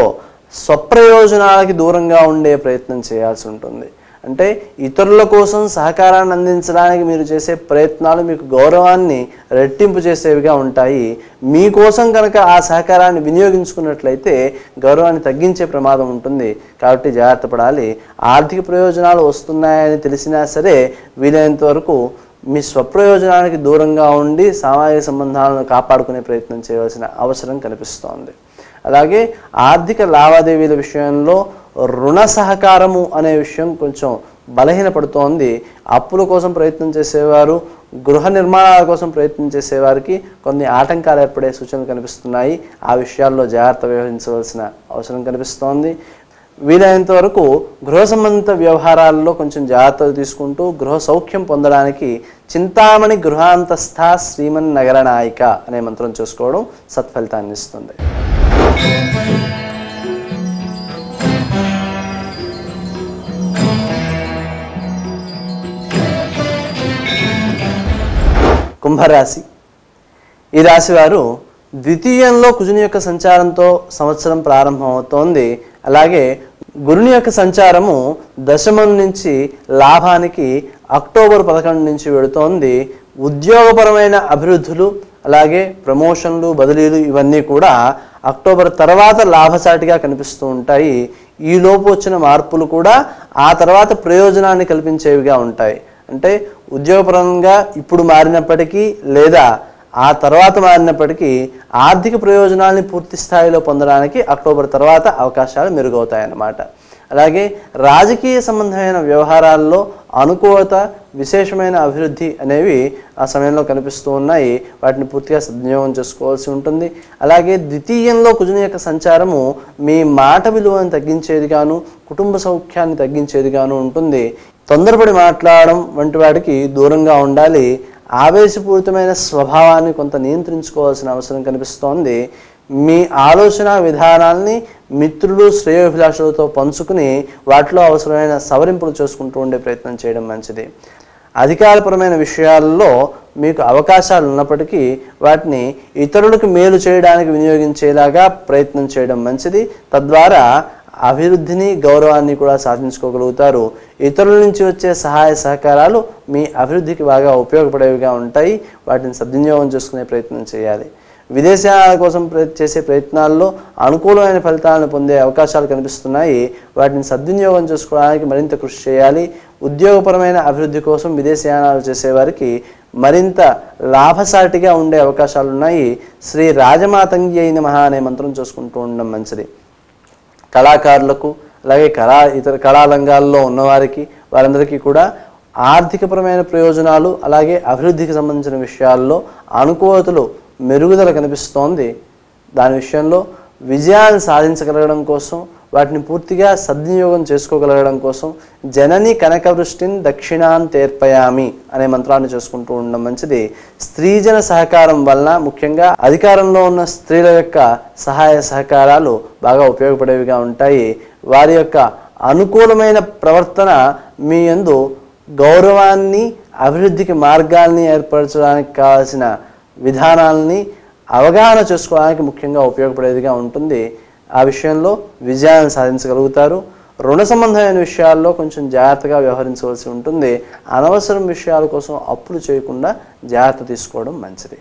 స్వప్రయోజనాలకి దూరంగా ఉండే ప్రయత్నం చేయాల్సి ఉంటుంది. అంటే ఇతరుల కోసం సహకారాన్ని అందించడానికి మీరు చేసే ప్రయత్నాలు మీకు గౌరవాన్ని రెట్టింపు చేసేవిగా ఉంటాయి. మీకోసం కనుక ఆ సహకారాన్ని వినియోగించుకున్నట్లయితే గౌరవాన్ని తగ్గించే ప్రమాదం ఉంటుంది. కాబట్టి జాగ్రత్త పడాలి. ఆర్థిక ప్రయోజనాలు వస్తున్నాయని తెలిసినా సరే వీలైనంత వరకు మీ స్వప్రయోజనానికి దూరంగా ఉండి సామాజిక సంబంధాలను కాపాడుకునే ప్రయత్నం చేయవలసిన అవసరం కనిపిస్తోంది. అలాగే ఆర్థిక లావాదేవీల విషయంలో రుణ సహకారము అనే విషయం కొంచెం బలహీనపడుతోంది. అప్పుల కోసం ప్రయత్నం చేసేవారు, గృహ నిర్మాణాల కోసం ప్రయత్నం చేసేవారికి కొన్ని ఆటంకాలు ఏర్పడే సూచనలు కనిపిస్తున్నాయి. ఆ విషయాల్లో జాగ్రత్త వహించవలసిన అవసరం కనిపిస్తోంది. వీలైనంత వరకు గృహ సంబంధిత వ్యవహారాల్లో కొంచెం జాగ్రత్తలు తీసుకుంటూ గృహ సౌఖ్యం పొందడానికి చింతామణి గృహాంతస్థ శ్రీమన్ నగరనాయిక అనే మంత్రం చేసుకోవడం సత్ఫలితాన్ని ఇస్తుంది. కుంభరాశి. ఈ రాశి వారు ద్వితీయంలో కుజుని యొక్క సంచారంతో సంవత్సరం ప్రారంభమవుతోంది. అలాగే గురుని యొక్క సంచారము దశమం నుంచి లాభానికి అక్టోబర్ 11 నుంచి వెళుతోంది. ఉద్యోగపరమైన అభివృద్ధులు అలాగే ప్రమోషన్లు బదిలీలు ఇవన్నీ కూడా అక్టోబర్ తర్వాత లాభసాటిగా కనిపిస్తూ ఉంటాయి. ఈలోపు వచ్చిన మార్పులు కూడా ఆ తర్వాత ప్రయోజనాన్ని కల్పించేవిగా ఉంటాయి. అంటే ఉద్యోగపరంగా ఇప్పుడు మారినప్పటికీ లేదా ఆ తర్వాత మారినప్పటికీ ఆర్థిక ప్రయోజనాల్ని పూర్తి స్థాయిలో పొందడానికి అక్టోబర్ తర్వాత అవకాశాలు మెరుగవుతాయన్నమాట. అలాగే రాజకీయ సంబంధమైన వ్యవహారాల్లో అనుకూలత, విశేషమైన అభివృద్ధి అనేవి ఆ సమయంలో కనిపిస్తూ ఉన్నాయి. వాటిని పూర్తిగా సద్వినియోగం చేసుకోవాల్సి ఉంటుంది. అలాగే ద్వితీయంలో కుజుని యొక్క సంచారము మీ మాట విలువను తగ్గించేదిగాను, కుటుంబ సౌఖ్యాన్ని తగ్గించేదిగాను ఉంటుంది. తొందరపడి మాట్లాడడం వంటి వాటికి దూరంగా ఉండాలి. ఆవేశపూరితమైన స్వభావాన్ని కొంత నియంత్రించుకోవాల్సిన అవసరం కనిపిస్తోంది. మీ ఆలోచన విధానాల్ని మిత్రులు శ్రేయోభిలాషులతో పంచుకుని వాటిలో అవసరమైన సవరింపులు చేసుకుంటూ ఉండే ప్రయత్నం చేయడం మంచిది. అధికారపరమైన విషయాల్లో మీకు అవకాశాలు ఉన్నప్పటికీ వాటిని ఇతరులకు మేలు చేయడానికి వినియోగించేలాగా ప్రయత్నం చేయడం మంచిది. తద్వారా అభివృద్ధిని, గౌరవాన్ని కూడా సాధించుకోగలుగుతారు. ఇతరుల నుంచి వచ్చే సహాయ సహకారాలు మీ అభివృద్ధికి బాగా ఉపయోగపడేవిగా ఉంటాయి. వాటిని సద్వినియోగం చేసుకునే ప్రయత్నం చేయాలి. విదేశాల కోసం చేసే ప్రయత్నాల్లో అనుకూలమైన ఫలితాలను పొందే అవకాశాలు కనిపిస్తున్నాయి. వాటిని సద్వినియోగం చేసుకోవడానికి మరింత కృషి చేయాలి. ఉద్యోగపరమైన అభివృద్ధి కోసం విదేశయానాలు చేసేవారికి మరింత లాభసాటిగా ఉండే అవకాశాలు ఉన్నాయి. శ్రీ రాజమాతంగి అయిన మహా అనే మంత్రం చేసుకుంటూ ఉండడం మంచిది. కళాకారులకు అలాగే ఇతర కళారంగాల్లో ఉన్నవారికి వారందరికీ కూడా ఆర్థికపరమైన ప్రయోజనాలు అలాగే అభివృద్ధికి సంబంధించిన విషయాల్లో అనుకూలతలు మెరుగుదల కనిపిస్తోంది. దాని విషయంలో విజయాన్ని సాధించగలగడం కోసం, వాటిని పూర్తిగా సద్వినియోగం చేసుకోగలగడం కోసం జనని కనకవృష్టిని దక్షిణాన్ తీర్పయామి అనే మంత్రాన్ని చేసుకుంటూ ఉండడం మంచిది. స్త్రీజన సహకారం వలన, ముఖ్యంగా అధికారంలో ఉన్న స్త్రీల యొక్క సహాయ సహకారాలు బాగా ఉపయోగపడేవిగా ఉంటాయి. వారి యొక్క అనుకూలమైన ప్రవర్తన మీ యందు గౌరవాన్ని, అభివృద్ధికి మార్గాల్ని ఏర్పరచడానికి కావాల్సిన విధానాలని అవగాహన చేసుకోవడానికి ముఖ్యంగా ఉపయోగపడేదిగా ఉంటుంది. ఆ విషయంలో విజయాన్ని సాధించగలుగుతారు. రుణ సంబంధమైన విషయాల్లో కొంచెం జాగ్రత్తగా వ్యవహరించవలసి ఉంటుంది. అనవసరం విషయాల కోసం అప్పులు చేయకుండా జాగ్రత్త తీసుకోవడం మంచిది.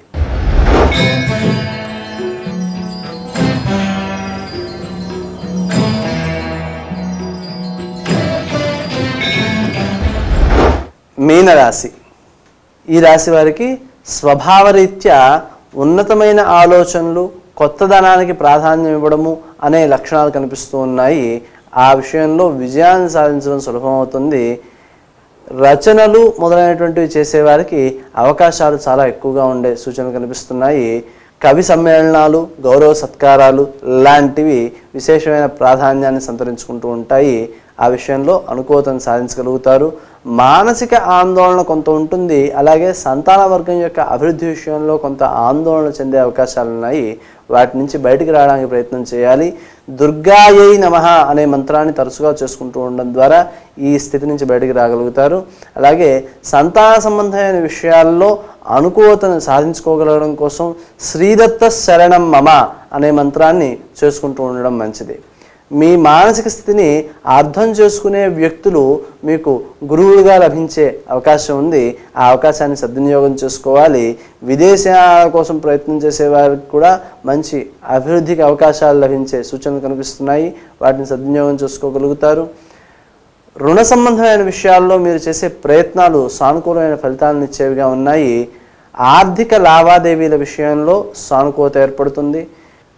మీనరాశి. ఈ రాశి వారికి స్వభావరీత్యా ఉన్నతమైన ఆలోచనలు, కొత్తదనానికి ప్రాధాన్యం ఇవ్వడము అనే లక్షణాలు కనిపిస్తూ ఉన్నాయి. ఆ విషయంలో విజయాన్ని సాధించడం సులభమవుతుంది. రచనలు మొదలైనటువంటివి చేసేవారికి అవకాశాలు చాలా ఎక్కువగా ఉండే సూచనలు కనిపిస్తున్నాయి. కవి సమ్మేళనాలు, గౌరవ సత్కారాలు లాంటివి విశేషమైన ప్రాధాన్యాన్ని సంతరించుకుంటూ ఉంటాయి. ఆ విషయంలో అనుకూలతను సాధించగలుగుతారు. మానసిక ఆందోళన కొంత ఉంటుంది. అలాగే సంతాన వర్గం యొక్క అభివృద్ధి విషయంలో కొంత ఆందోళన చెందే అవకాశాలు ఉన్నాయి. వాటి నుంచి బయటికి రావడానికి ప్రయత్నం చేయాలి. దుర్గాయై నమః అనే మంత్రాన్ని తరచుగా చేసుకుంటూ ఉండడం ద్వారా ఈ స్థితి నుంచి బయటికి రాగలుగుతారు. అలాగే సంతాన సంబంధమైన విషయాల్లో అనుకూలతను సాధించుకోగలగడం కోసం శ్రీదత్త శరణం మమ అనే మంత్రాన్ని చేసుకుంటూ ఉండడం మంచిది. మీ మానసిక స్థితిని అర్థం చేసుకునే వ్యక్తులు మీకు గురువులుగా లభించే అవకాశం ఉంది. ఆ అవకాశాన్ని సద్వినియోగం చేసుకోవాలి. విదేశాల కోసం ప్రయత్నం చేసే వారికి కూడా మంచి అభివృద్ధికి అవకాశాలు లభించే సూచనలు కనిపిస్తున్నాయి. వాటిని సద్వినియోగం చేసుకోగలుగుతారు. రుణ సంబంధమైన విషయాల్లో మీరు చేసే ప్రయత్నాలు సానుకూలమైన ఫలితాలను ఇచ్చేవిగా ఉన్నాయి. ఆర్థిక లావాదేవీల విషయంలో సానుకూలత ఏర్పడుతుంది.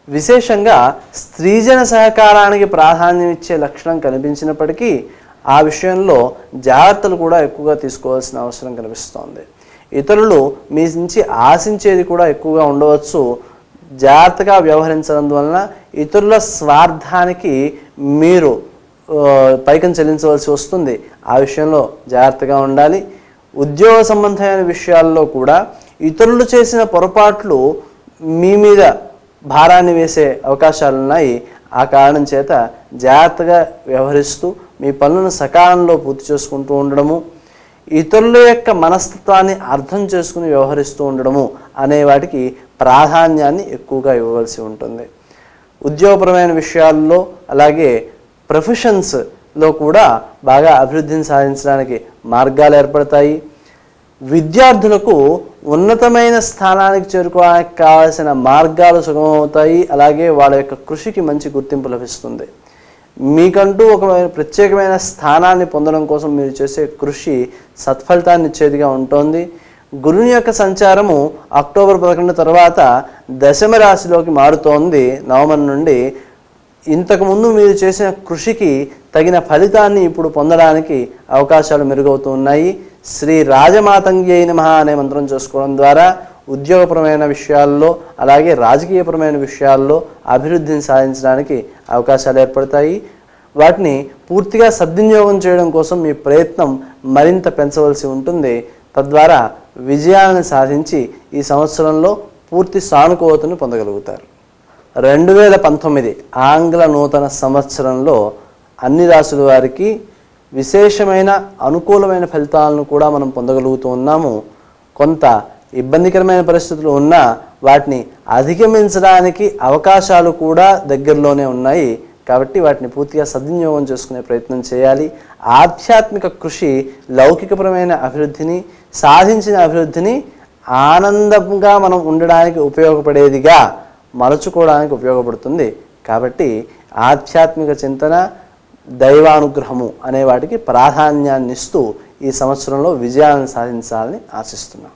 విశేషంగా స్త్రీజన సహకారానికి ప్రాధాన్యం ఇచ్చే లక్షణం కనిపించినప్పటికీ ఆ విషయంలో జాగ్రత్తలు కూడా ఎక్కువగా తీసుకోవాల్సిన అవసరం కనిపిస్తోంది. ఇతరులు మీ నుంచి ఆశించేది కూడా ఎక్కువగా ఉండవచ్చు. జాగ్రత్తగా వ్యవహరించడం వలన ఇతరుల స్వార్థానికి మీరు పైకం చెల్లించవలసి వస్తుంది. ఆ విషయంలో జాగ్రత్తగా ఉండాలి. ఉద్యోగ సంబంధమైన విషయాల్లో కూడా ఇతరులు చేసిన పొరపాట్లు మీ మీద భారాన్ని వేసే అవకాశాలు ఉన్నాయి. ఆ కారణం చేత జాగ్రత్తగా వ్యవహరిస్తూ మీ పనులను సకాలంలో పూర్తి చేసుకుంటూ ఉండడము, ఇతరుల యొక్క మనస్తత్వాన్ని అర్థం చేసుకుని వ్యవహరిస్తూ ఉండడము అనే వాటికి ప్రాధాన్యాన్ని ఎక్కువగా ఇవ్వవలసి ఉంటుంది. ఉద్యోగపరమైన విషయాల్లో అలాగే ప్రొఫెషన్స్లో కూడా బాగా అభివృద్ధిని సాధించడానికి మార్గాలు ఏర్పడతాయి. విద్యార్థులకు ఉన్నతమైన స్థానానికి చేరుకోవడానికి కావాల్సిన మార్గాలు సుగమవుతాయి. అలాగే వాళ్ళ యొక్క కృషికి మంచి గుర్తింపు లభిస్తుంది. మీకంటూ ఒక ప్రత్యేకమైన స్థానాన్ని పొందడం కోసం మీరు చేసే కృషి సత్ఫలితాన్ని ఇచ్చేదిగా ఉంటుంది. గురుని యొక్క సంచారము అక్టోబర్ 11 తర్వాత దశమ రాశిలోకి మారుతోంది. నవంబర్ నుండి ఇంతకుముందు మీరు చేసిన కృషికి తగిన ఫలితాన్ని ఇప్పుడు పొందడానికి అవకాశాలు మెరుగవుతూ ఉన్నాయి. శ్రీ రాజమాతంగ్యై నమః అనే మంత్రం చేసుకోవడం ద్వారా ఉద్యోగపరమైన విషయాల్లో అలాగే రాజకీయపరమైన విషయాల్లో అభివృద్ధిని సాధించడానికి అవకాశాలు ఏర్పడతాయి. వాటిని పూర్తిగా సద్వినియోగం చేయడం కోసం మీ ప్రయత్నం మరింత పెంచవలసి ఉంటుంది. తద్వారా విజయాలను సాధించి ఈ సంవత్సరంలో పూర్తి సానుకూలతను పొందగలుగుతారు. 2019 ఆంగ్ల నూతన సంవత్సరంలో అన్ని రాశుల వారికి విశేషమైన అనుకూలమైన ఫలితాలను కూడా మనం పొందగలుగుతూ ఉన్నాము. కొంత ఇబ్బందికరమైన పరిస్థితులు ఉన్నా వాటిని అధిగమించడానికి అవకాశాలు కూడా దగ్గరలోనే ఉన్నాయి. కాబట్టి వాటిని పూర్తిగా సద్వినియోగం చేసుకునే ప్రయత్నం చేయాలి. ఆధ్యాత్మిక కృషి లౌకికపరమైన అభివృద్ధిని, సాధించిన అభివృద్ధిని ఆనందంగా మనం ఉండడానికి ఉపయోగపడేదిగా మలుచుకోవడానికి ఉపయోగపడుతుంది. కాబట్టి ఆధ్యాత్మిక చింతన, దైవానుగ్రహము అనే వాటికి ప్రాధాన్యాన్ని ఇస్తూ ఈ సంవత్సరంలో విజయాలను సాధించాలని ఆశిస్తున్నాం.